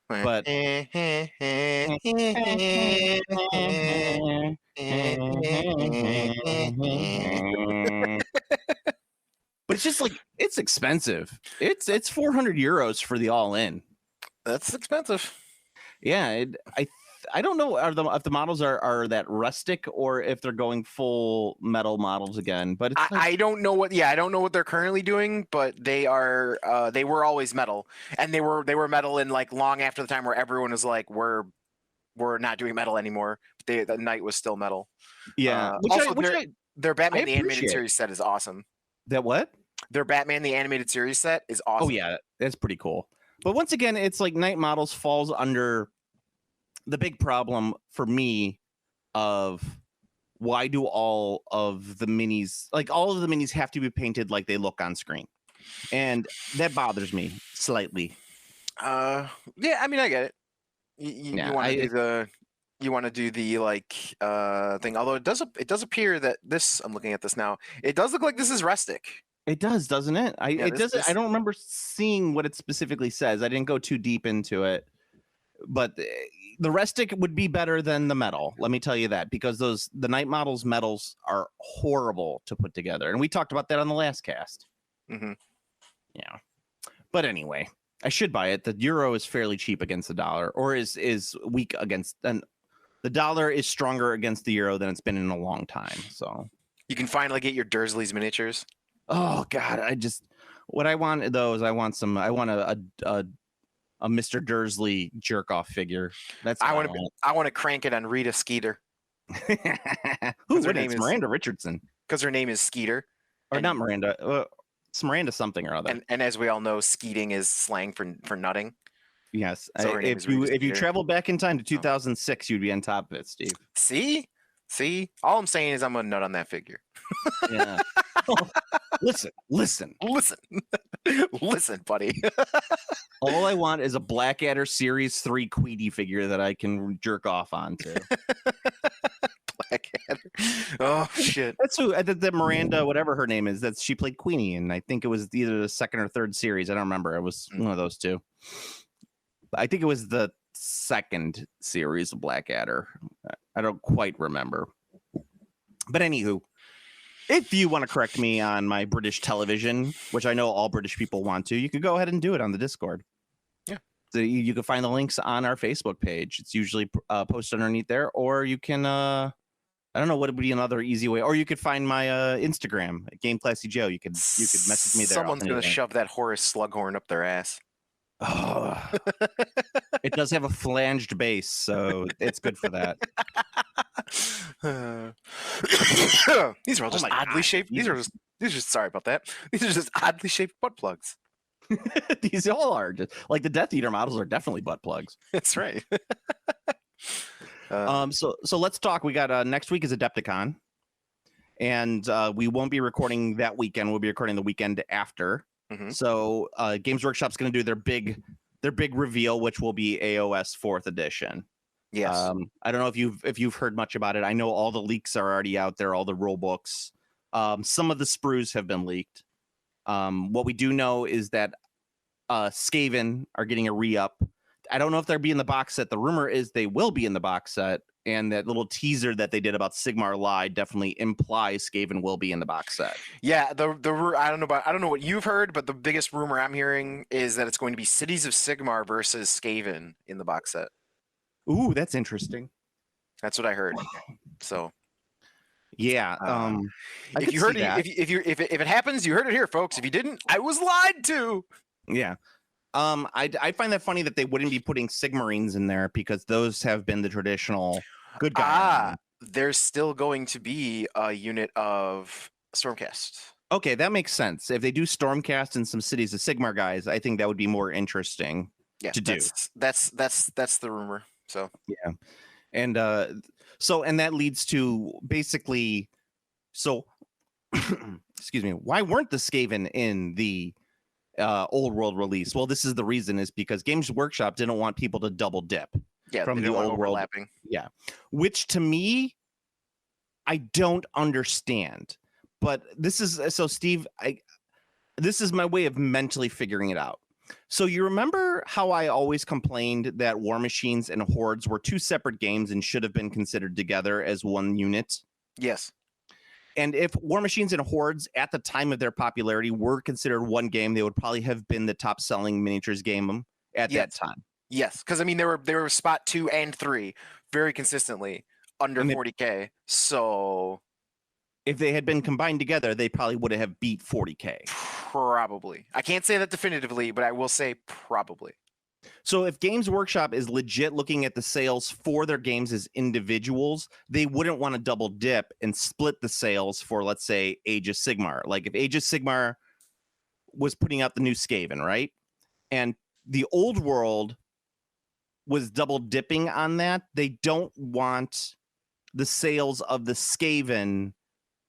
But but it's just like, it's expensive. It's 400 euros for the all in. That's expensive. Yeah, I don't know if the models are that rustic or if they're going full metal models again. But it's I don't know what. Yeah, I don't know what they're currently doing, but they were always metal, and they were metal in like long after the time where everyone was like, we're not doing metal anymore. The Night was still metal. Yeah. Their Batman the Animated Series set is awesome. That what? Their Batman the Animated Series set is awesome. Oh yeah, that's pretty cool. But once again, it's like Night Models falls under the big problem for me of why do all of the minis have to be painted like they look on screen, and that bothers me slightly. Yeah, I mean, I get it. You want to do the like thing, although it does appear that this, I'm looking at this now, it does look like this is rustic. It does, doesn't it? I don't remember seeing what it specifically says. I didn't go too deep into it, but the rustic would be better than the metal. Let me tell you that, because the Night Models metals are horrible to put together, and we talked about that on the last cast. Mm-hmm. Yeah, but anyway, I should buy it. The euro is fairly cheap against the dollar, or is weak against, and the dollar is stronger against the euro than it's been in a long time. So you can finally get your Dursley's miniatures. Oh God, what I want though is I want a Mr. Dursley jerk off figure. That's I want to crank it on Rita Skeeter. Who? Her name is Miranda Richardson. Because her name is Skeeter. Or not Miranda. It's Miranda something or other. And as we all know, skeeting is slang for nutting. Yes. So if you travel back in time to 2006, you'd be on top of it, Steve. See. All I'm saying is I'm gonna nut on that figure. Yeah. Listen, buddy. All I want is a Blackadder Series 3 Queedy figure that I can jerk off onto. Blackadder Oh shit. That's who that Miranda, whatever her name is. She played Queenie, and I think it was either the second or third series. I don't remember. It was one of those two. I think it was the second series of Blackadder. I don't quite remember. But anywho, if you want to correct me on my British television, which I know all British people want to, you can go ahead and do it on the Discord. Yeah. So you can find the links on our Facebook page. It's usually posted underneath there, or you can, I don't know what would be another easy way, or you could find my Instagram, Game Classy Joe. You could message me there. Someone's going to shove that Horace Slughorn up their ass. Oh, it does have a flanged base, so it's good for that. These are all just oddly shaped. These are just sorry about that. These are just oddly shaped butt plugs. These all are just like the Death Eater models are definitely butt plugs. That's right. So let's talk. We got next week is Adepticon, and we won't be recording that weekend. We'll be recording the weekend after. Mhm. So Games Workshop's going to do their big reveal, which will be AOS 4th edition. Yes. I don't know if you've heard much about it. I know all the leaks are already out there, all the rule books. Some of the sprues have been leaked. What we do know is that Skaven are getting a re-up. I don't know if they'll be in the box set. The rumor is they will be in the box set, and that little teaser that they did about Sigmar Lie definitely implies Skaven will be in the box set. Yeah, I don't know what you've heard, but the biggest rumor I'm hearing is that it's going to be Cities of Sigmar versus Skaven in the box set. Ooh, that's interesting. That's what I heard. So yeah, if you heard it, if it happens, you heard it here, folks. If you didn't, I was lied to. Yeah. I find that funny that they wouldn't be putting Sigmarines in there because those have been the traditional good guy. There's still going to be a unit of Stormcast. Okay, that makes sense. If they do Stormcast and some Cities of Sigmar guys, I think that would be more interesting to do. That's the rumor. So yeah, and that leads to basically excuse me, why weren't the Skaven in the old world release? Well, this is the reason, is because Games Workshop didn't want people to double dip from the old world. Yeah, which to me, I don't understand. But this is so, Steve. This is my way of mentally figuring it out. So you remember how I always complained that War Machines and Hordes were two separate games and should have been considered together as one unit? Yes. And if War Machines and Hordes at the time of their popularity were considered one game, they would probably have been the top selling miniatures game at that time. Yes, because I mean they were spot 2 and 3 very consistently under 40K. So if they had been combined together, they probably would have beat 40K. Probably. I can't say that definitively, but I will say probably. So if Games Workshop is legit looking at the sales for their games as individuals, they wouldn't want to double dip and split the sales for, let's say, Age of Sigmar. Like if Age of Sigmar was putting out the new Skaven, right? And the old world was double dipping on that. They don't want the sales of the Skaven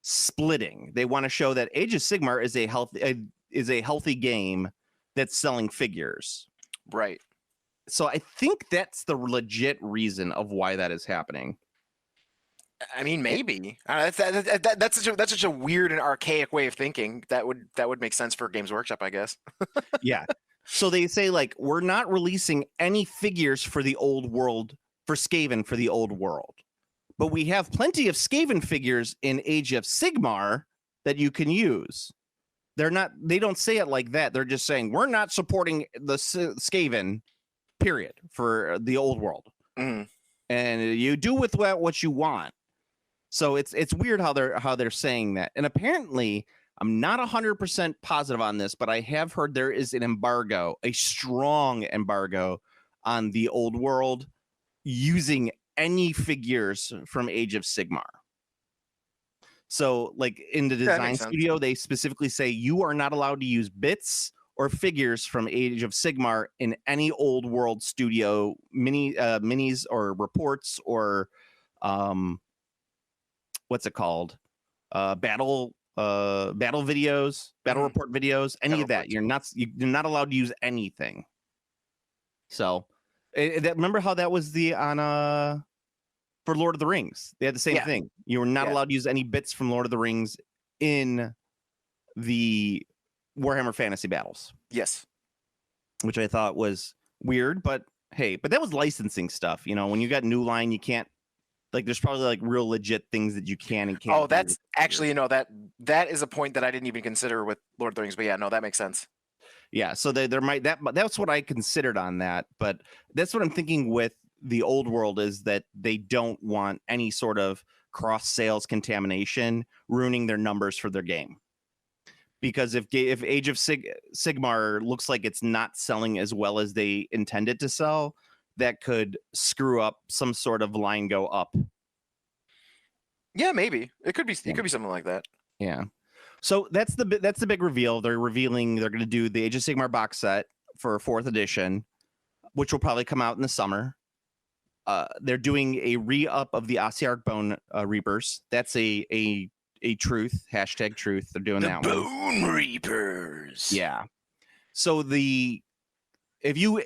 splitting. They want to show that Age of Sigmar is a healthy game that's selling figures. Right. So I think that's the legit reason of why that is happening. I mean, maybe that's such a weird and archaic way of thinking. That would make sense for Games Workshop, I guess. Yeah. So they say, like, we're not releasing any figures for the old world, for Skaven, for the old world, but we have plenty of Skaven figures in Age of Sigmar that you can use. They don't say it like that. They're just saying we're not supporting the Skaven, period, for the old world. Mm. And you do with that what you want. So it's weird how they're saying that. And apparently, I'm not 100% positive on this, but I have heard there is an embargo, a strong embargo on the old world using any figures from Age of Sigmar. So, like in the design studio, they specifically say you are not allowed to use bits or figures from Age of Sigmar in any old world studio minis or reports or what's it called? Battle videos, battle report videos, any of that. You're not allowed to use anything. So, remember how that was for for Lord of the Rings. They had the same Yeah. thing. You were not Yeah. allowed to use any bits from Lord of the Rings in the Warhammer Fantasy Battles, Yes. which I thought was weird, but hey, but that was licensing stuff. You know, when you got New Line, you can't, like, there's probably like real legit things that you can and can't. Oh, that's actually, you know, that is a point that I didn't even consider with Lord of the Rings, but yeah, no, that makes sense. Yeah, so there might that's what I considered on that, but that's what I'm thinking with the old world is that they don't want any sort of cross sales contamination ruining their numbers for their game. Because if Age of Sigmar looks like it's not selling as well as they intended to sell, that could screw up some sort of line go up. Yeah, maybe it could be something like that. Yeah. So that's the big reveal. They're revealing they're going to do the Age of Sigmar box set for 4th edition, which will probably come out in the summer. They're doing a re-up of the Ossiarch Bone Reapers. That's a truth, hashtag truth. They're doing that one. Bone Reapers. Yeah. So if you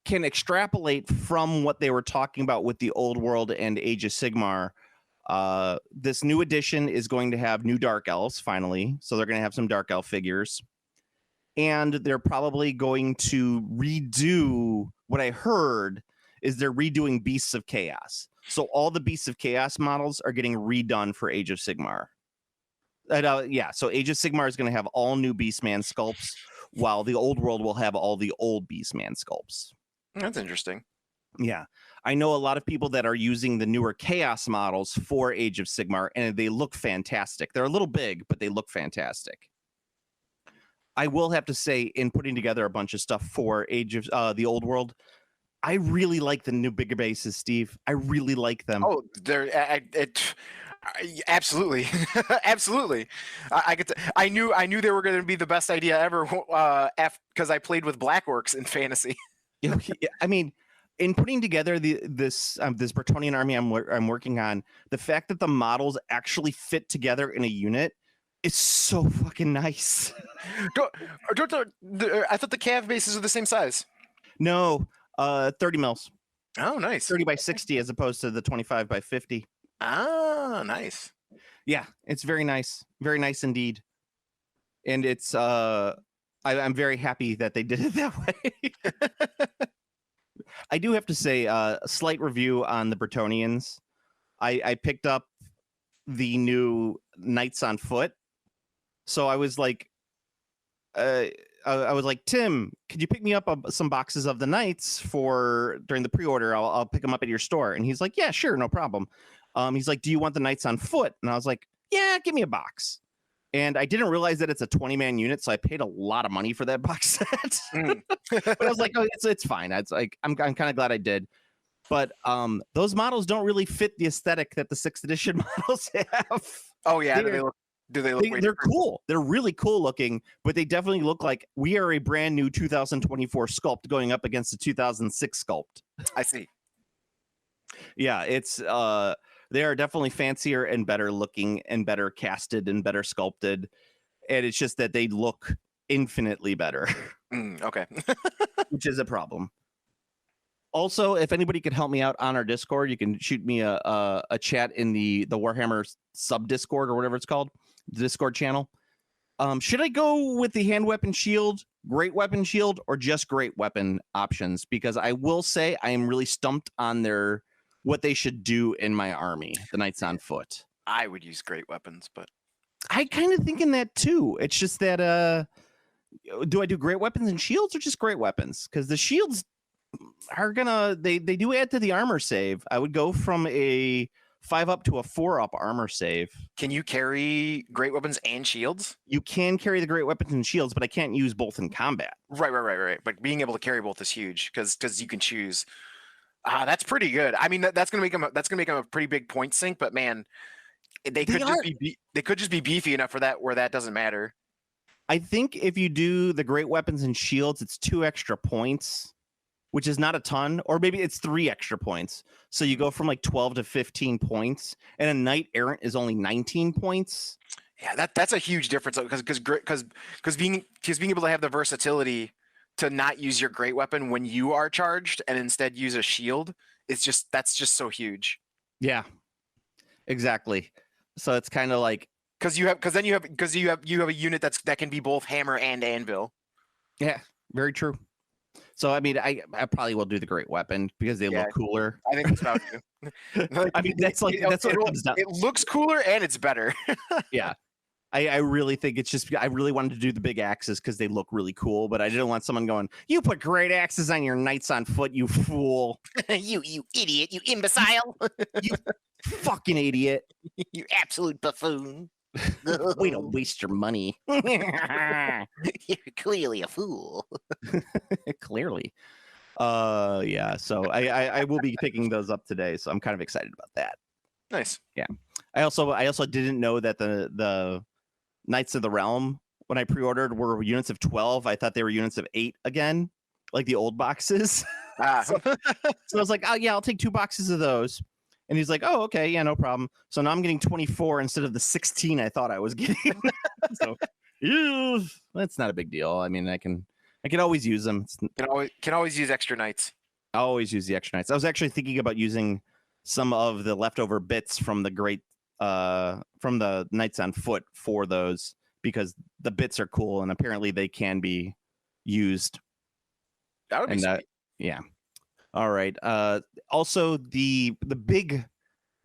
can extrapolate from what they were talking about with the old world and Age of Sigmar, this new edition is going to have new Dark Elves finally. So they're going to have some Dark Elf figures. And they're probably going to redo what I heard is they're redoing Beasts of Chaos. So all the Beasts of Chaos models are getting redone for Age of Sigmar. So Age of Sigmar is going to have all new Beastman sculpts, while the old world will have all the old Beastman sculpts. That's interesting. Yeah. I know a lot of people that are using the newer Chaos models for Age of Sigmar, and they look fantastic. They're a little big, but they look fantastic. I will have to say, in putting together a bunch of stuff for Age of the old world, I really like the new bigger bases, Steve. I really like them. Oh, absolutely, absolutely. I knew they were going to be the best idea ever. Because I played with Black Orcs in fantasy. I mean, in putting together this Bretonnian army I'm working on, the fact that the models actually fit together in a unit is so fucking nice. I thought the Cav bases are the same size. No, 30 mils. Oh, nice. 30 by 60 as opposed to the 25 by 50. Ah, nice. Yeah, it's very nice indeed. And it's I'm very happy that they did it that way. I do have to say a slight review on the Bretonnians. I picked up the new Knights on Foot. So I was like, Tim, could you pick me up some boxes of the Knights during the pre-order? I'll pick them up at your store. And he's like, yeah, sure, no problem. He's like, do you want the Knights on Foot? And I was like, yeah, give me a box. And I didn't realize that it's a 20-man unit, so I paid a lot of money for that box set. But I was like, oh, it's fine. It's like I'm kind of glad I did. But those models don't really fit the aesthetic that the 6th edition models have. Oh yeah, do they look? They're cool. They're really cool looking, but they definitely look like we are a brand new 2024 sculpt going up against a 2006 sculpt. I see. Yeah, it's they are definitely fancier and better looking and better casted and better sculpted, and it's just that they look infinitely better. Okay. Which is a problem. Also, if anybody could help me out on our Discord, you can shoot me a chat in the Warhammer sub Discord or whatever it's called, the Discord channel. Should I go with the hand weapon shield, great weapon shield, or just great weapon options? Because I will say I am really stumped on what they should do in my army, the Knights on Foot. I would use great weapons, but I kind of thinking that too. It's just that do I do great weapons and shields or just great weapons? Because the shields are they do add to the armor save. I would go from a 5-up to a 4-up armor save. Can you carry great weapons and shields? You can carry the great weapons and shields, but I can't use both in combat. Right. But being able to carry both is huge because you can choose. That's pretty good. I mean, that's gonna make them a pretty big point sink. But man, they could just be beefy enough for that where that doesn't matter. I think if you do the great weapons and shields, it's 2 extra points, which is not a ton, or maybe it's 3 extra points. So you go from like 12 to 15 points, and a Knight Errant is only 19 points. Yeah, that's a huge difference because being able to have the versatility to not use your great weapon when you are charged and instead use a shield that's just so huge. Yeah, exactly. So it's kind of like, Because you have a unit that can be both hammer and anvil. yeah, very true. So I mean, I probably will do the great weapon because they Yeah. look cooler. I think it's about to. I mean, that's what it comes down. It looks cooler and it's better. Yeah. I really think it's just I really wanted to do the big axes because they look really cool, but I didn't want someone going, "You put great axes on your knights on foot, you fool, you idiot, you imbecile, you fucking idiot, you absolute buffoon. way to waste your money." You're clearly a fool. Clearly, yeah. So I will be picking those up today, so I'm kind of excited about that. Nice. Yeah. I also didn't know that the Knights of the Realm, when I pre-ordered, were units of 12. I thought they were units of 8 again, like the old boxes. So I was like, oh yeah, I'll take 2 boxes of those. And he's like, oh, okay, yeah, no problem. So now I'm getting 24 instead of the 16 I thought I was getting. So that's not a big deal. I mean, I can always use them. Can always use extra knights. I always use the extra knights. I was actually thinking about using some of the leftover bits from the from the Knights on Foot for those, because the bits are cool and apparently they can be used. That would be sweet. Yeah. All right. Also the big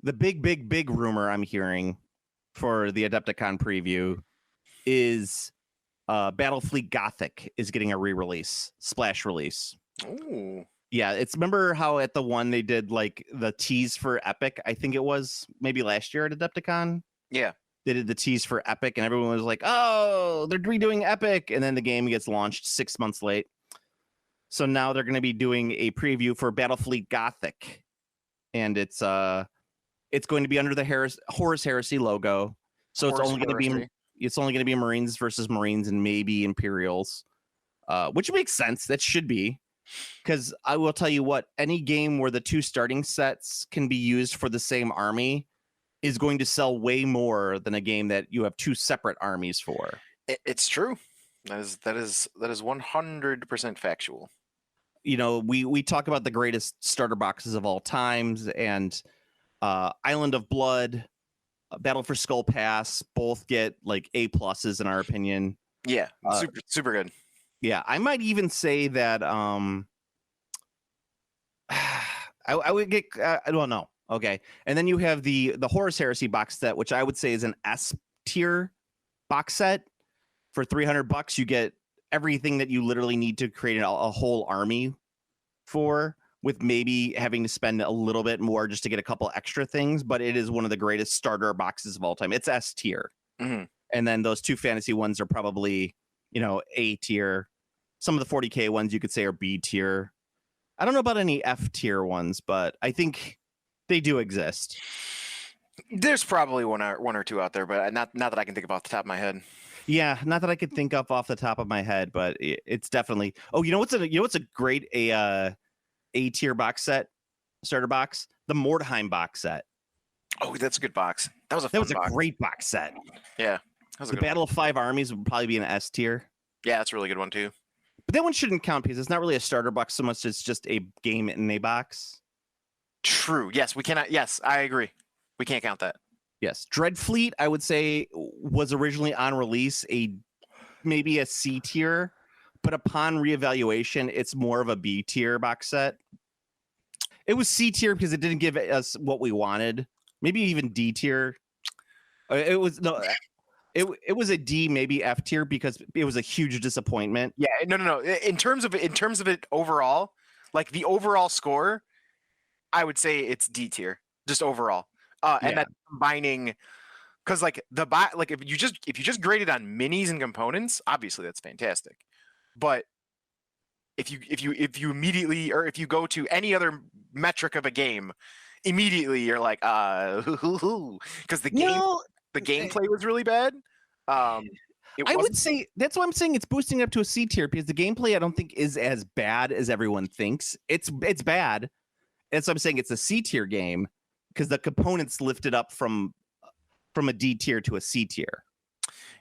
rumor I'm hearing for the Adepticon preview is Battlefleet Gothic is getting a re-release, splash release. Ooh. Yeah, remember how at the one they did like the tease for Epic? I think it was maybe last year at Adepticon. Yeah. They did the tease for Epic and everyone was like, oh, they're redoing Epic. And then the game gets launched 6 months late. So now they're going to be doing a preview for Battlefleet Gothic. And it's going to be under the Horus Heresy logo. So it's only going to be Marines versus Marines and maybe Imperials, which makes sense. That should be. Because I will tell you what, any game where the 2 starting sets can be used for the same army is going to sell way more than a game that you have 2 separate armies for. It's true. That is 100% factual. You know, we talk about the greatest starter boxes of all times, and Island of Blood, Battle for Skull Pass both get like A+ in our opinion. Yeah, super good. Yeah, I might even say that I would get I don't know. Okay. And then you have the Horus Heresy box set, which I would say is an S tier box set. For $300, you get everything that you literally need to create a whole army for, with maybe having to spend a little bit more just to get a couple extra things, but it is one of the greatest starter boxes of all time. It's S tier. Mm-hmm. And then those 2 fantasy ones are probably, you know, A tier. Some of the 40K ones you could say are B tier. I don't know about any F tier ones, but I think they do exist. There's probably one or 2 out there, but not that I can think of off the top of my head. Yeah, not that I could think of off the top of my head, but it's definitely. Oh, you know what's a great A tier box set, starter box? The Mordheim box set. Oh, that's a good box. That was a great box set. Yeah, the Battle of 5 Armies would probably be an S tier. Yeah, that's a really good one too. But that one shouldn't count because it's not really a starter box so much. It's just a game in a box. True. Yes, we cannot. Yes, I agree. We can't count that. Yes, Dreadfleet, I would say, was originally on release maybe a C tier, but upon reevaluation, it's more of a B tier box set. It was C tier because it didn't give us what we wanted. Maybe even D tier. It was a D, maybe F tier because it was a huge disappointment. Yeah, no. In terms of it overall, like the overall score, I would say it's D tier, just overall. And that's combining, because like if you just grade it on minis and components, obviously that's fantastic. But if you immediately, or if you go to any other metric of a game, immediately you're like, because the gameplay was really bad. I would say that's why I'm saying it's boosting up to a C tier, because the gameplay I don't think is as bad as everyone thinks. It's bad. And so I'm saying it's a C tier game because the components lifted up from a D tier to a C tier.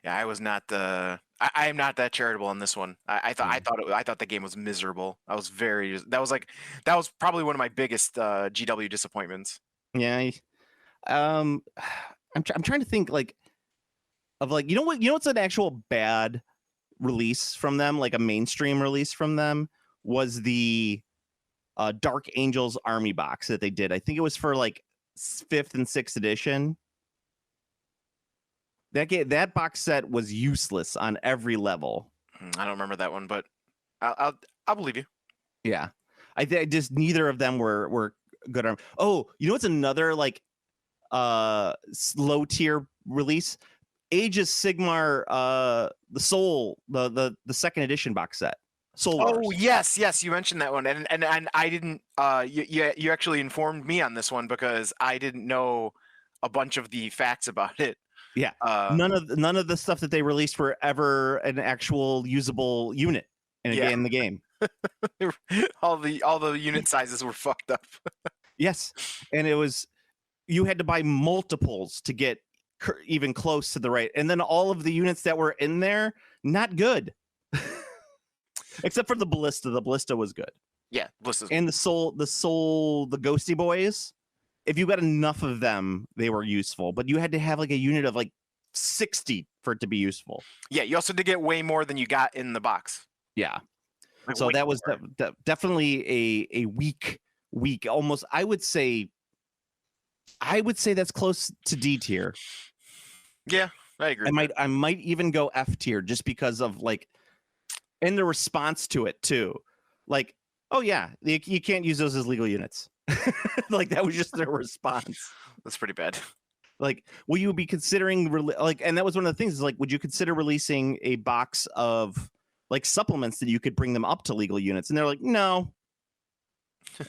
Yeah, I was not I am not that charitable on this one. I thought the game was miserable. That was probably one of my biggest GW disappointments. Yeah. I'm trying to think like of like what's an actual bad release from them, like a mainstream release from them, was the Dark Angels Army box that they did. I think it was for like 5th and 6th edition. That box set was useless on every level. I don't remember that one, but I'll believe you. Yeah, I just neither of them were good. Oh, you know what's another like low tier release? Age of Sigmar, the Soul, the 2nd edition box set. Soul Oh Wars. yes, you mentioned that one, and I didn't. You actually informed me on this one because I didn't know a bunch of the facts about it. Yeah, none of the stuff that they released were ever an actual usable unit in the game. all the unit sizes were fucked up. Yes, and you had to buy multiples to get even close to the right, and then all of the units that were in there not good. Except for the ballista. The ballista was good. Yeah, ballistas. And the ghosty boys. If you got enough of them, they were useful. But you had to have like a unit of like 60 for it to be useful. Yeah, you also did get way more than you got in the box. Yeah. Like, so that was definitely a weak, almost. I would say that's close to D tier. Yeah, I agree. I might even go F tier just because of like, and the response to it too. Like, oh yeah, you can't use those as legal units. Like that was just their response. That's pretty bad. Like, will you be considering and that was one of the things is like, would you consider releasing a box of like supplements that you could bring them up to legal units? And they're like, no.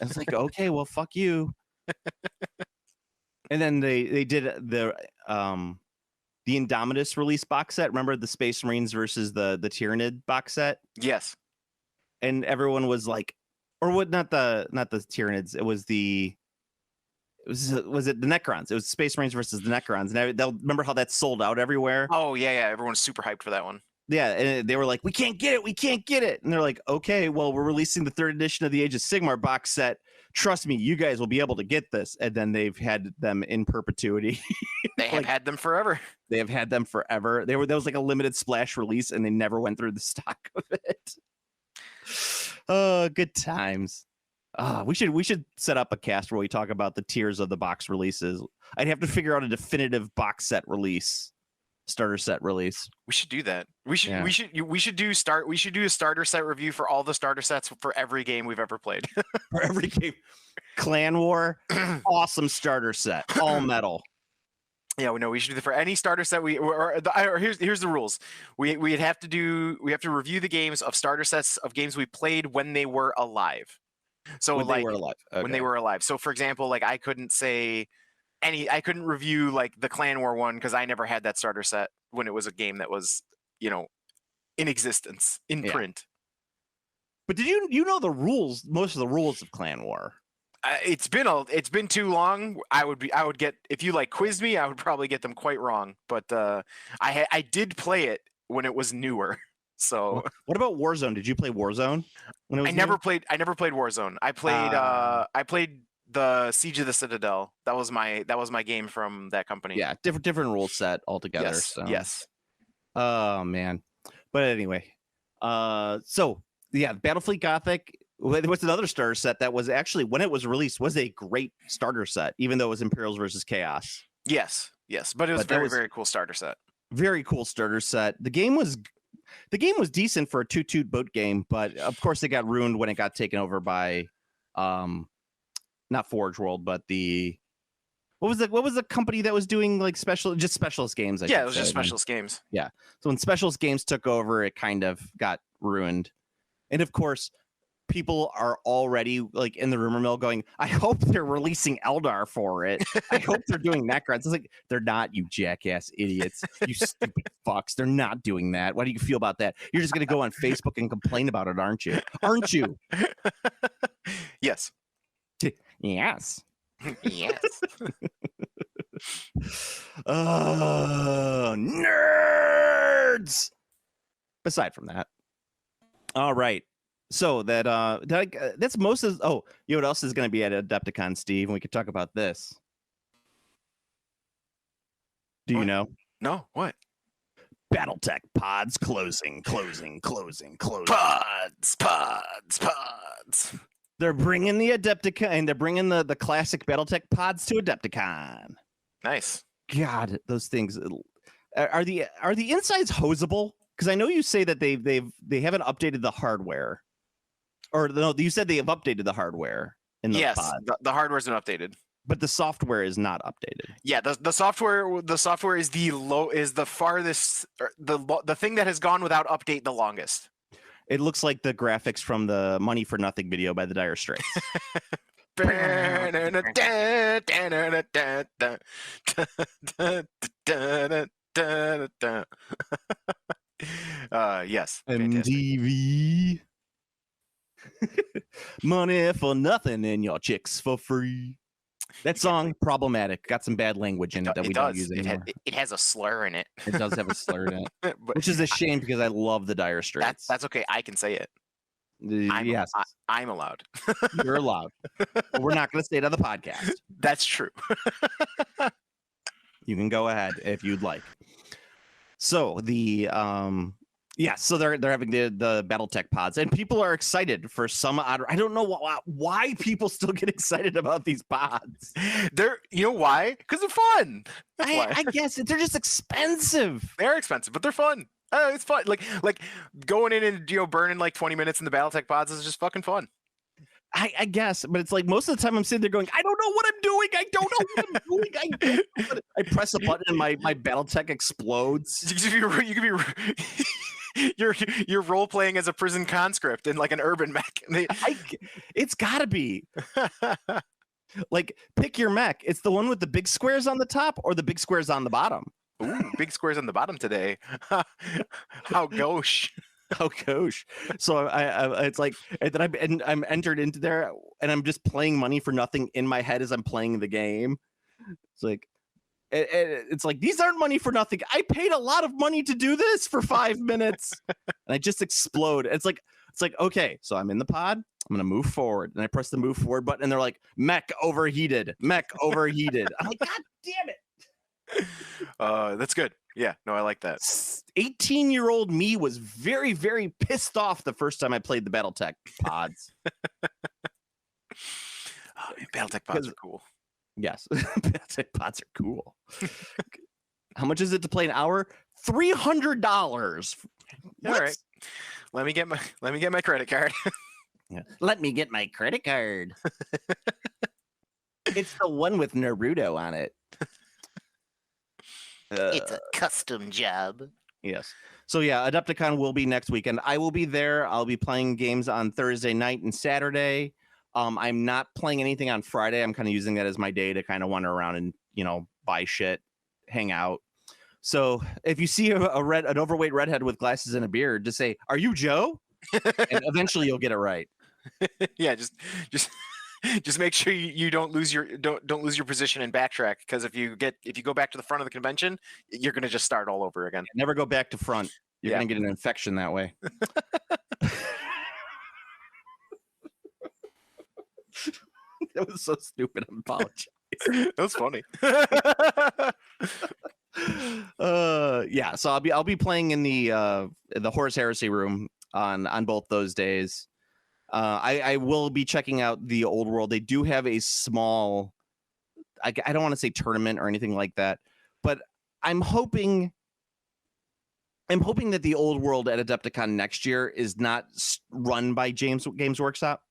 I was like, okay, well, fuck you. And then they did the Indomitus release box set. Remember the Space Marines versus the Tyranid box set? Yes. And everyone was like, or what? Not the Tyranids. It was the Necrons? It was Space Marines versus the Necrons. And they'll remember how that sold out everywhere. Oh yeah. Everyone's super hyped for that one. Yeah, and they were like, we can't get it. And they're like, okay, well, we're releasing the 3rd edition of the Age of Sigmar box set. Trust me, you guys will be able to get this. And then they've had them in perpetuity. They have had them forever. They have had them forever. That was like a limited splash release, and they never went through the stock of it. Oh, good times. We should set up a cast where we talk about the tiers of the box releases. I'd have to figure out a definitive box set release, starter set release. We should do that. We should do a starter set review for all the starter sets for every game we've ever played. For every game. Clan War, awesome starter set, all metal. Yeah, we should do that for any starter set. Here's the rules. We have to review the games of starter sets of games we played when they were alive. So when they were alive. Okay. When they were alive. So for example, like I couldn't review like the Clan War one because I never had that starter set when it was a game that was, in existence in print. But did you know the rules? Most of the rules of Clan War. It's been too long. I would get, if you like quizzed me, I would probably get them quite wrong. But I did play it when it was newer. So what about Warzone? Did you play Warzone when it was I never played Warzone. I played the Siege of the Citadel. That was my game from that company. Yeah, different rule set altogether. Yes. So. Yes. Oh man. But anyway, so yeah, Battlefleet Gothic. There was another starter set that was actually, when it was released, was a great starter set, even though it was Imperials versus Chaos. Yes, but it was very cool starter set. Very cool starter set. The game was decent for a 2-2 boat game, but of course it got ruined when it got taken over by, not Forge World, but what was the company that was doing like specialist games? It was just specialist games. Yeah, so when specialist games took over, it kind of got ruined, and of course. People are already like in the rumor mill going, I hope they're releasing Eldar for it. I hope they're doing Necrons. It's like, they're not, you jackass idiots. You stupid fucks. They're not doing that. What do you feel about that? You're just going to go on Facebook and complain about it, aren't you? Aren't you? Yes. Yes. Yes. Nerds. Aside from that. All right. So that's most of. Oh, you know what else is going to be at Adepticon, Steve? And we could talk about this. Do you What? know? No, what? BattleTech pods closing. Pods. They're bringing the Adepticon, and they're bringing the classic BattleTech pods to Adepticon. Nice. God, those things are the insides hosable? Because I know you say that they haven't updated the hardware, or no, you said they have updated the hardware in the Yes, pod, the hardware's been updated. but the software is not updated. Yeah, the software is the farthest, or the thing that has gone without update the longest. It looks like the graphics from the Money for Nothing video by the Dire Straits. Yes, fantastic. MTV. Money for nothing and your chicks for free. That song, problematic. Got some bad language in it that we don't use anymore. It has a slur in it. It does have a slur in it, But which is a shame because I love the Dire Straits. that's okay. I can say it. Yes, I'm allowed. you're allowed. But we're not going to say it on the podcast. That's true. You can go ahead if you'd like. So the so they're having the BattleTech pods, and people are excited for some odd. I don't know why people still get excited about these pods. You know why? Because they're fun. That's why. I guess they're just expensive. They're expensive, but they're fun. It's fun. Like going in and burning like 20 minutes in the BattleTech pods is just fucking fun. I guess, but it's like most of the time I'm sitting there going, I don't know what I'm doing. I don't know what I'm doing. I press a button and my BattleTech explodes. You could be you're role playing as a prison conscript in like an urban mech. It's got to be. Like, pick your mech. It's the one with the big squares on the top or the big squares on the bottom. Ooh, big squares on the bottom today. How gauche. Oh gosh! So I it's like, and then I'm entered into there, and I'm just playing Money for Nothing in my head as I'm playing the game. It's like, it's like, these aren't money for nothing. I paid a lot of money to do this for 5 minutes, and I just explode. It's like okay, so I'm in the pod. I'm gonna move forward, and I press the move forward button, and they're like, mech overheated. I'm like, God damn it! That's good. Yeah, no, I like that. 18-year-old me was very, very pissed off the first time I played the BattleTech pods. BattleTech pods are cool. Yes, BattleTech pods are cool. How much is it to play an hour? $300. All right, let me get my credit card. Yeah. Let me get my credit card. It's the one with Naruto on it. It's a custom job. Yes. So yeah, Adepticon will be next weekend. I will be there. I'll be playing games on Thursday night and Saturday. I'm not playing anything on Friday. I'm kind of using that as my day to kind of wander around and, buy shit, hang out. So if you see an overweight redhead with glasses and a beard, just say, "Are you Joe?" And eventually you'll get it right. Yeah, just make sure you don't lose your position and backtrack, because if you go back to the front of the convention, you're gonna just start all over again. Never go back to front. You're gonna get an infection that way. That was so stupid. I apologize. That was funny. Yeah. So I'll be playing in the Horus Heresy room on both those days. I will be checking out the Old World. They do have a small, I don't want to say tournament or anything like that, but I'm hoping that the Old World at Adepticon next year is not run by Games Workshop.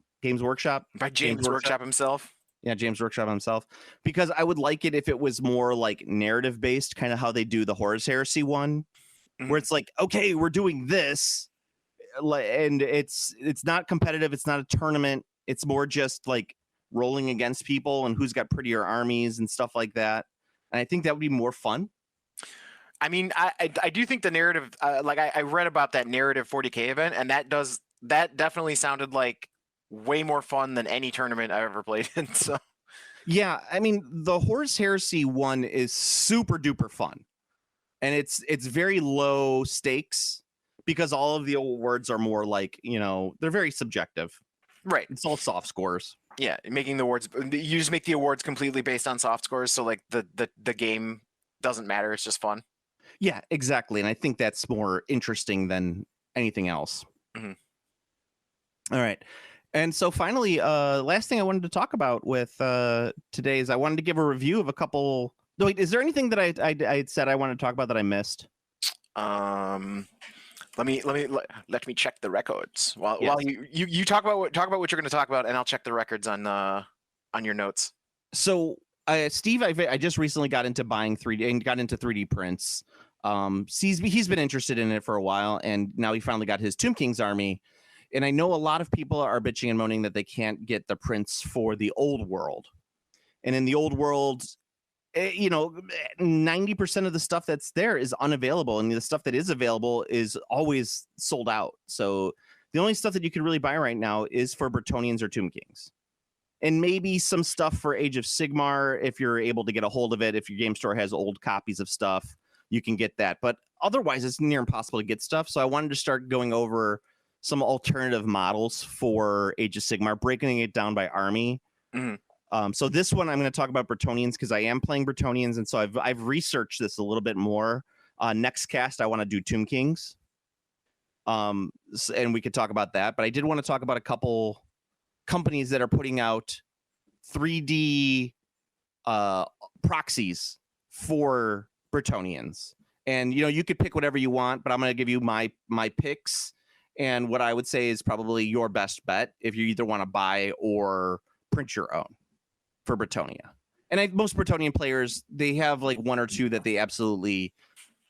By James Workshop himself. Yeah, James Workshop himself. Because I would like it if it was more like narrative based, kind of how they do the Horus Heresy one, where it's like, okay, we're doing this, and it's not competitive. It's not a tournament. It's more just like rolling against people and who's got prettier armies and stuff like that. And I think that would be more fun. I mean, I do think the narrative, I read about that narrative 40K event, and that definitely sounded like way more fun than any tournament I've ever played in. So yeah, I mean, the Horus Heresy one is super duper fun, and it's very low stakes because all of the awards are more like, they're very subjective. Right. It's all soft scores. Yeah, making the awards, you just make the awards completely based on soft scores. So like the game doesn't matter. It's just fun. Yeah, exactly. And I think that's more interesting than anything else. Mhm. All right. And so finally, last thing I wanted to talk about with today is I wanted to give a review of a couple. No, wait, is there anything that I had said I wanted to talk about that I missed? Let me check the records while Yes. you talk about what you're going to talk about, and I'll check the records on your notes. So Steve, I just recently got into buying 3D and got into 3D prints. He's been interested in it for a while, and now he finally got his Tomb King's army. And I know a lot of people are bitching and moaning that they can't get the prints for the old world. And in the old world, 90% of the stuff that's there is unavailable, and the stuff that is available is always sold out. So the only stuff that you can really buy right now is for Bretonnians or Tomb Kings. And maybe some stuff for Age of Sigmar, if you're able to get a hold of it. If your game store has old copies of stuff, you can get that. But otherwise, it's near impossible to get stuff. So I wanted to start going over some alternative models for Age of Sigmar, breaking it down by army. Mm-hmm. So this one, I'm going to talk about Bretonnians because I am playing Bretonnians. And so I've researched this a little bit more. Next cast, I want to do Tomb Kings. And we could talk about that. But I did want to talk about a couple companies that are putting out 3D proxies for Bretonnians. And, you could pick whatever you want, but I'm going to give you my picks. And what I would say is probably your best bet if you either want to buy or print your own for Bretonnia. And most Bretonnian players, they have like one or two that they absolutely,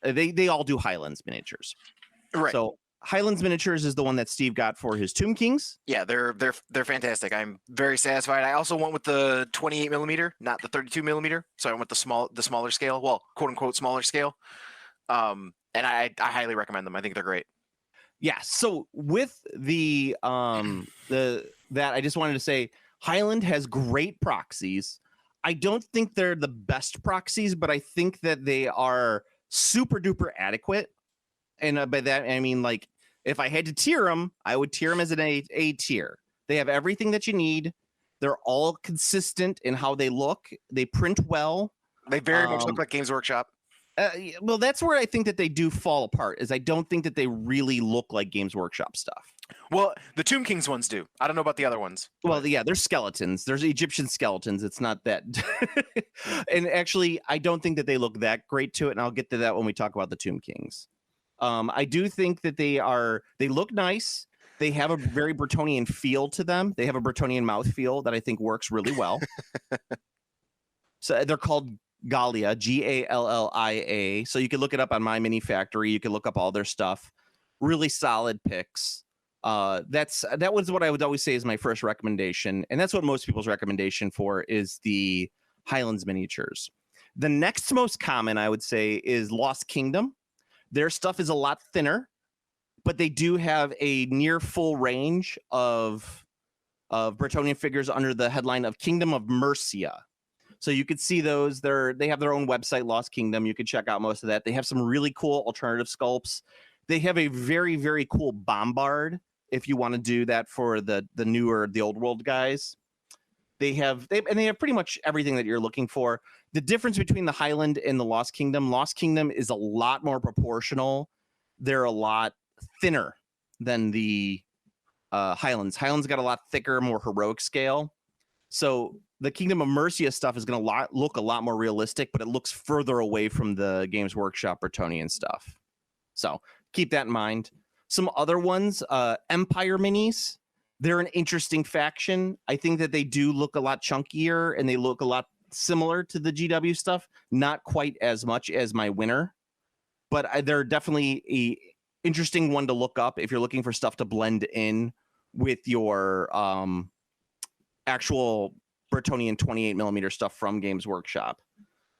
they all do Highlands miniatures. Right. So Highlands miniatures is the one that Steve got for his Tomb Kings. Yeah, they're fantastic. I'm very satisfied. I also went with the 28 millimeter, not the 32 millimeter. So I went with the smaller scale. Well, quote unquote smaller scale. And I highly recommend them. I think they're great. Yeah. So with that, I just wanted to say Highland has great proxies. I don't think they're the best proxies, but I think that they are super duper adequate. And by that, I mean, like, if I had to tier them, I would tier them as an A tier. They have everything that you need. They're all consistent in how they look. They print well. They very much look like Games Workshop. Well, that's where I think that they do fall apart, is I don't think that they really look like Games Workshop stuff. Well, the Tomb Kings ones do. I don't know about the other ones. Well, yeah, they're skeletons. There's Egyptian skeletons. It's not that. And actually, I don't think that they look that great to it, and I'll get to that when we talk about the Tomb Kings. I do think that they look nice. They have a very Bretonnian feel to them. They have a Bretonnian mouth feel that I think works really well. So they're called Gallia, Gallia. So you can look it up on My Mini Factory. You can look up all their stuff. Really solid picks. That was what I would always say is my first recommendation, and that's what most people's recommendation for is the Highlands miniatures. The next most common, I would say, is Lost Kingdom. Their stuff is a lot thinner, but they do have a near full range of Bretonnian figures under the headline of Kingdom of Mercia. So you could see those. They have their own website, Lost Kingdom. You could check out most of that. They have some really cool alternative sculpts. They have a very, very cool bombard if you want to do that for the newer, the old world guys. They have pretty much everything that you're looking for. The difference between the Highland and the Lost Kingdom is a lot more proportional. They're a lot thinner than the Highlands. Highlands got a lot thicker, more heroic scale. So the Kingdom of Mercia stuff is going to look a lot more realistic, but it looks further away from the Games Workshop Bretonnian stuff. So keep that in mind. Some other ones, Empire minis. They're an interesting faction. I think that they do look a lot chunkier and they look a lot similar to the GW stuff. Not quite as much as my winner, but they're definitely a interesting one to look up if you're looking for stuff to blend in with your actual Bretonnian 28 millimeter stuff from Games Workshop.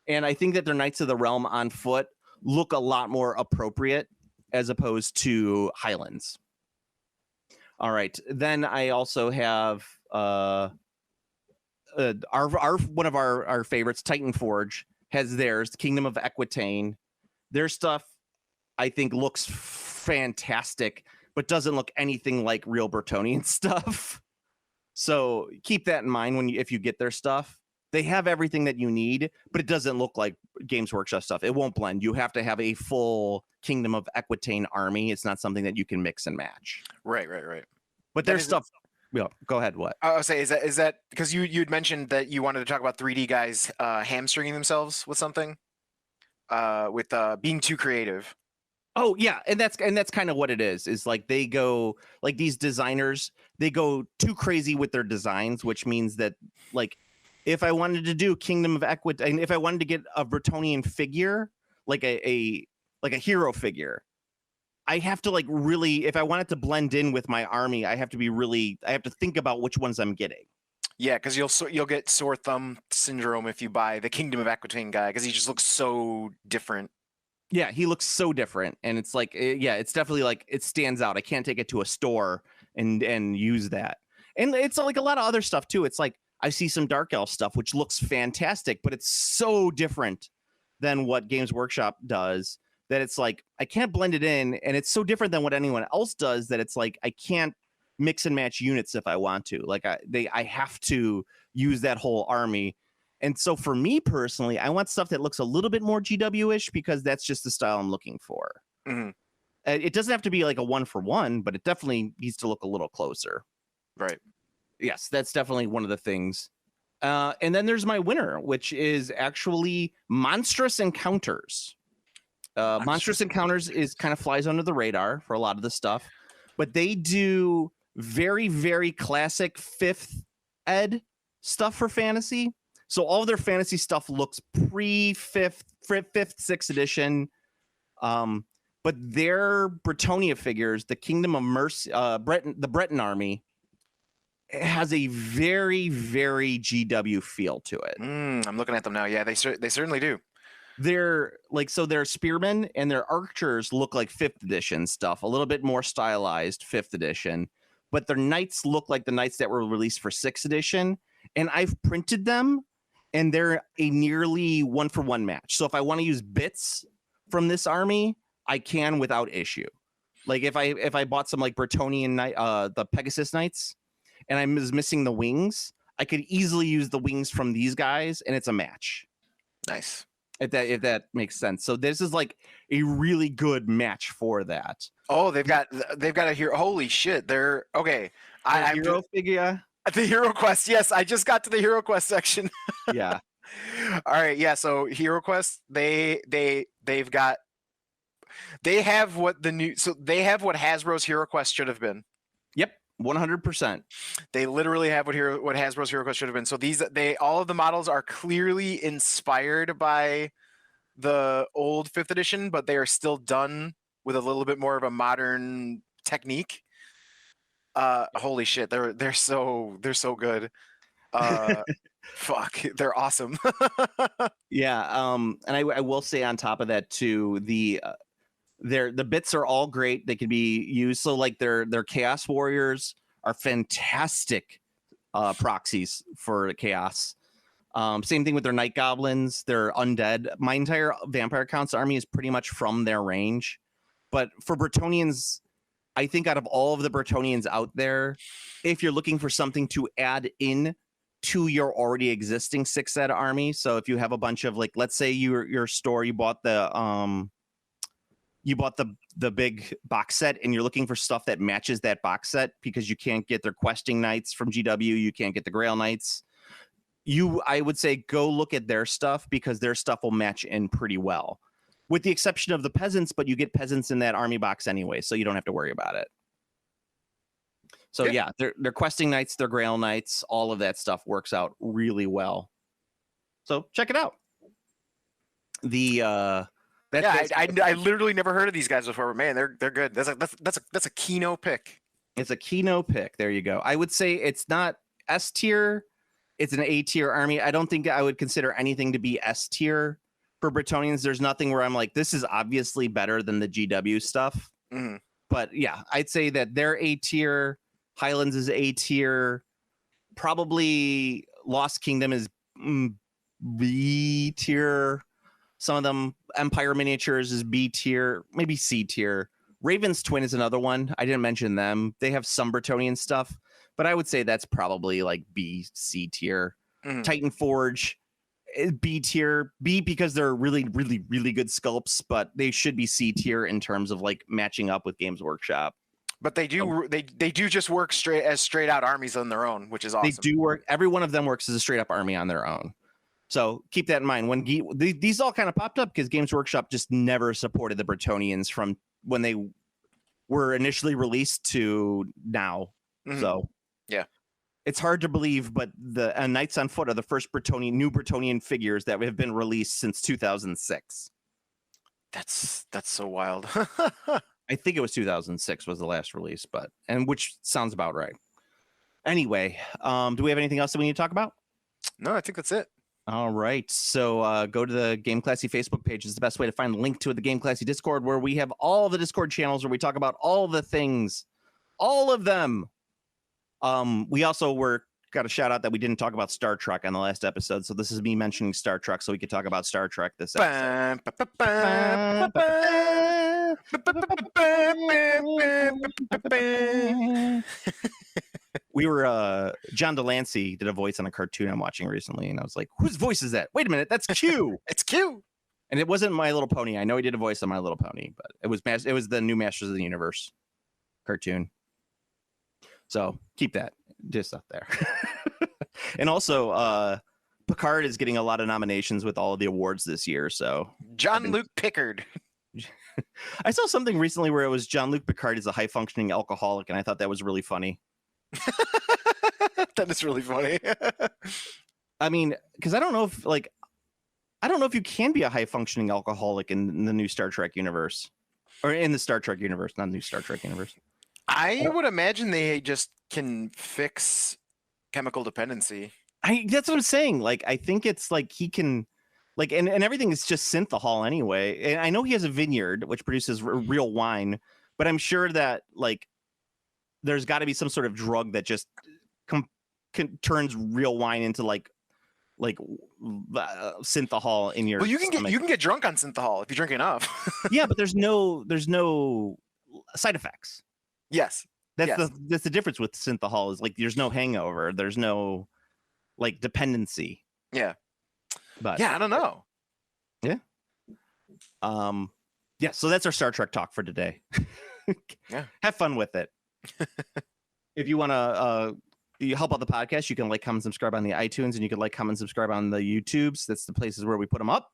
And I think that their Knights of the Realm on foot look a lot more appropriate as opposed to Highlands. All right. Then I also have our one of our favorites, Titan Forge, has theirs, the Kingdom of Aquitaine. Their stuff, I think, looks fantastic, but doesn't look anything like real Bretonnian stuff. So keep that in mind if you get their stuff. They have everything that you need, but it doesn't look like Games Workshop stuff. It won't blend. You have to have a full Kingdom of Aquitaine army. It's not something that you can mix and match. Right. But there's stuff. Yeah, go ahead. What? I would say is that because you'd mentioned that you wanted to talk about 3D guys hamstringing themselves with something, with being too creative. Oh yeah, and that's kind of what it is like they go, like these designers, they go too crazy with their designs, which means that like if I wanted to do Kingdom of Aquitaine, if I wanted to get a Bretonnian figure, like a hero figure, I have to like really, if I want it to blend in with my army, I have to think about which ones I'm getting. Yeah, because you'll get sore thumb syndrome if you buy the Kingdom of Aquitaine guy, because he just looks so different. Yeah, he looks so different, and it's like, it's definitely like it stands out. I can't take it to a store and use that. And it's like a lot of other stuff too. It's like I see some Dark Elf stuff, which looks fantastic, but it's so different than what Games Workshop does that it's like I can't blend it in, and it's so different than what anyone else does that it's like I can't mix and match units if I want to. Like I have to use that whole army. And so for me personally, I want stuff that looks a little bit more GW-ish because that's just the style I'm looking for. Mm-hmm. It doesn't have to be like a 1-for-1, but it definitely needs to look a little closer. Right. Yes, that's definitely one of the things. And then there's my winner, which is actually Monstrous Encounters. Monstrous Encounters is kind of flies under the radar for a lot of the stuff, but they do very, very classic 5th ed stuff for fantasy. So all of their fantasy stuff looks pre-5th, 6th edition. But their Bretonnia figures, the Kingdom of Mercy, the Breton army, has a very, very GW feel to it. I'm looking at them now. Yeah, they certainly do. They're like, so their spearmen and their archers look like 5th edition stuff, a little bit more stylized 5th edition, but their knights look like the knights that were released for 6th edition. And I've printed them, and they're a nearly 1-for-1 match. So if I want to use bits from this army, I can without issue. Like if I bought some like Bretonnian knight, the Pegasus Knights, and I was missing the wings, I could easily use the wings from these guys, and it's a match. Nice. If that makes sense. So this is like a really good match for that. Oh, they've got a hero. Holy shit! They're okay. I'm hero figure. The Hero Quest. Yes, I just got to the Hero Quest section. Yeah. All right. Yeah. So Hero Quest, they have what Hasbro's Hero Quest should have been. Yep. 100%. They literally have what Hasbro's Hero Quest should have been. So all of the models are clearly inspired by the old 5th edition, but they are still done with a little bit more of a modern technique. Holy shit, they're so good. Fuck, they're awesome. Yeah. And I will say on top of that too, the bits are all great. They can be used. So like their Chaos Warriors are fantastic proxies for Chaos. Same thing with their Night Goblins. They're undead. My entire Vampire Counts army is pretty much from their range. But for Bretonnians, I think out of all of the Bretonnians out there, if you're looking for something to add in to your already existing 6th ed army, so if you have a bunch of like, let's say your store, you bought the big box set, and you're looking for stuff that matches that box set because you can't get their questing knights from GW, you can't get the Grail Knights. I would say go look at their stuff because their stuff will match in pretty well. With the exception of the peasants, but you get peasants in that army box anyway, so you don't have to worry about it. So yeah, they're questing knights, they're Grail Knights, all of that stuff works out really well. So check it out. I literally never heard of these guys before, but man, they're good. That's a Kino pick. It's a Kino pick. There you go. I would say it's not S tier. It's an A tier army. I don't think I would consider anything to be S tier. For Bretonnians, there's nothing where I'm like, this is obviously better than the GW stuff. Mm-hmm. But yeah, I'd say that they're A tier. Highlands is A tier. Probably Lost Kingdom is B tier. Some of them, Empire Miniatures is B tier, maybe C tier. Raven's Twin is another one. I didn't mention them. They have some Bretonnian stuff, but I would say that's probably like B, C tier. Titan Forge, B tier. B because they're really, really, really good sculpts, but they should be C tier in terms of like matching up with Games Workshop. But they do they do just work straight out armies on their own, which is awesome. They do work. Every one of them works as a straight up army on their own. So keep that in mind. When these all kind of popped up because Games Workshop just never supported the Bretonians from when they were initially released to now. So yeah, it's hard to believe, but the Knights on Foot are the first new Bretonian figures that have been released since 2006. That's so wild. I think it was 2006 was the last release, which sounds about right. Anyway, do we have anything else that we need to talk about? No, I think that's it. All right. So go to the Game Classy Facebook page. It's the best way to find the link to the Game Classy Discord, where we have all the Discord channels where we talk about all the things, all of them. We also got a shout out that we didn't talk about Star Trek on the last episode. So this is me mentioning Star Trek so we could talk about Star Trek this episode. We were John Delancey did a voice on a cartoon I'm watching recently, and I was like, whose voice is that? Wait a minute, that's Q. It's Q. And it wasn't My Little Pony. I know he did a voice on My Little Pony, but it was the new Masters of the Universe cartoon. So keep that just up there. And also Picard is getting a lot of nominations with all of the awards this year. So Jean-Luc Picard. I saw something recently where it was Jean-Luc Picard is a high functioning alcoholic, and I thought that was really funny. That is really funny. I mean, because I don't know if you can be a high functioning alcoholic in the new Star Trek universe, or in the Star Trek universe, not the new Star Trek universe. I would imagine they just can fix chemical dependency. That's what I'm saying. Like, I think it's like he can, like, and everything is just synthahol anyway. And I know he has a vineyard which produces real wine, but I'm sure that like there's got to be some sort of drug that just turns real wine into like synthahol in your. Well, you can stomach. get drunk on synthahol if you drink enough. Yeah, but there's no side effects. Yes, that's the difference with synthahol is like there's no hangover, there's no like dependency. Yeah, but yeah, I don't know. Yeah. Yeah. So that's our Star Trek talk for today. Yeah. Have fun with it. If you want to you help out the podcast, you can like, comment, subscribe on the iTunes, and you can like, comment, subscribe on the YouTubes. That's the places where we put them up.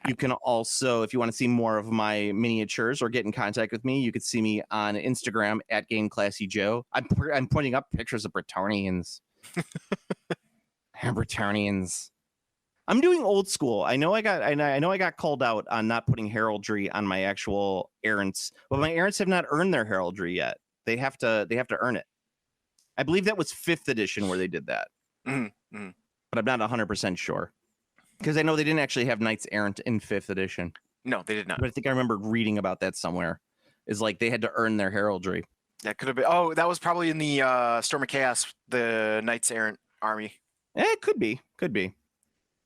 You can also, if you want to see more of my miniatures or get in contact with me, you could see me on Instagram at GameClassyJoe. I'm pointing up pictures of Bretonians. Bretonians. I'm doing old school. I know I got called out on not putting heraldry on my actual errants, but my errants have not earned their heraldry yet. They have to earn it. I believe that was 5th edition where they did that. Mm-hmm. But I'm not 100% sure. Because I know they didn't actually have Knights Errant in 5th edition. No, they did not. But I think I remember reading about that somewhere. Is like they had to earn their heraldry. That could have been. Oh, that was probably in the Storm of Chaos, the Knights Errant army. It could be.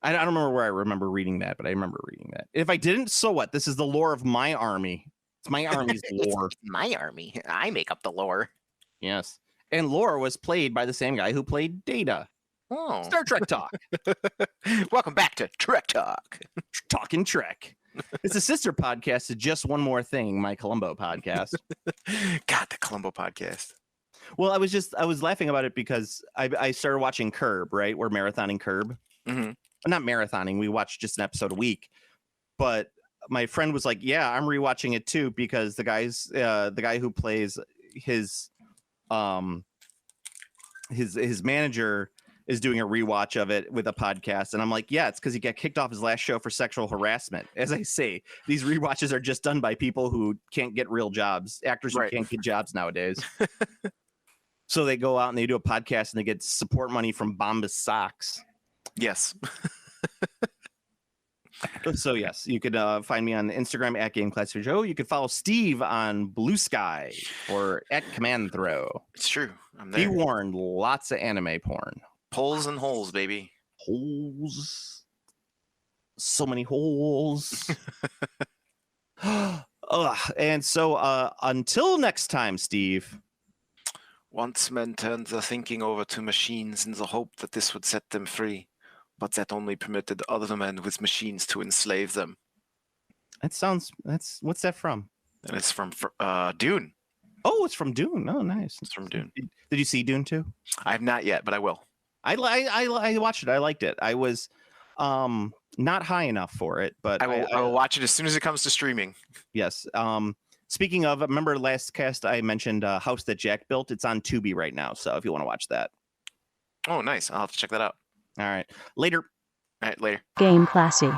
I don't remember where I remember reading that, but I remember reading that. If I didn't, so what? This is the lore of my army. It's my army's lore. It's my army. I make up the lore. Yes. And lore was played by the same guy who played Data. Oh. Star Trek Talk. Welcome back to Trek Talk. Talking Trek. It's a sister podcast to Just One More Thing, my Columbo podcast. God, the Columbo podcast. Well, I was laughing about it because I started watching Curb, right? We're marathoning Curb. Mm-hmm. Not marathoning. We watch just an episode a week. But my friend was like, yeah, I'm rewatching it too, because the guy who plays his manager is doing a rewatch of it with a podcast. And I'm like, yeah, it's because he got kicked off his last show for sexual harassment. As I say, these rewatches are just done by people who can't get real jobs, actors who can't get jobs nowadays. So they go out and they do a podcast and they get support money from Bombas Socks. Yes. So yes, you could find me on Instagram at GameClassicJoe. You could follow Steve on Blue Sky or at Command Throw. It's true. I'm there. Be warned, lots of anime porn. Poles and holes, baby. Holes. So many holes. And so until next time, Steve. Once men turned their thinking over to machines in the hope that this would set them free, but that only permitted other men with machines to enslave them. What's that from? And it's from Dune. Oh, it's from Dune. Oh, nice. It's from Dune. Did you see Dune 2? I have not yet, but I will. I watched it. I liked it. I was not high enough for it, but I will watch it as soon as it comes to streaming. Yes. Speaking of, remember last cast I mentioned House That Jack Built? It's on Tubi right now, so if you want to watch that. Oh, nice. I'll have to check that out. All right. Later. All right, later. Game classy.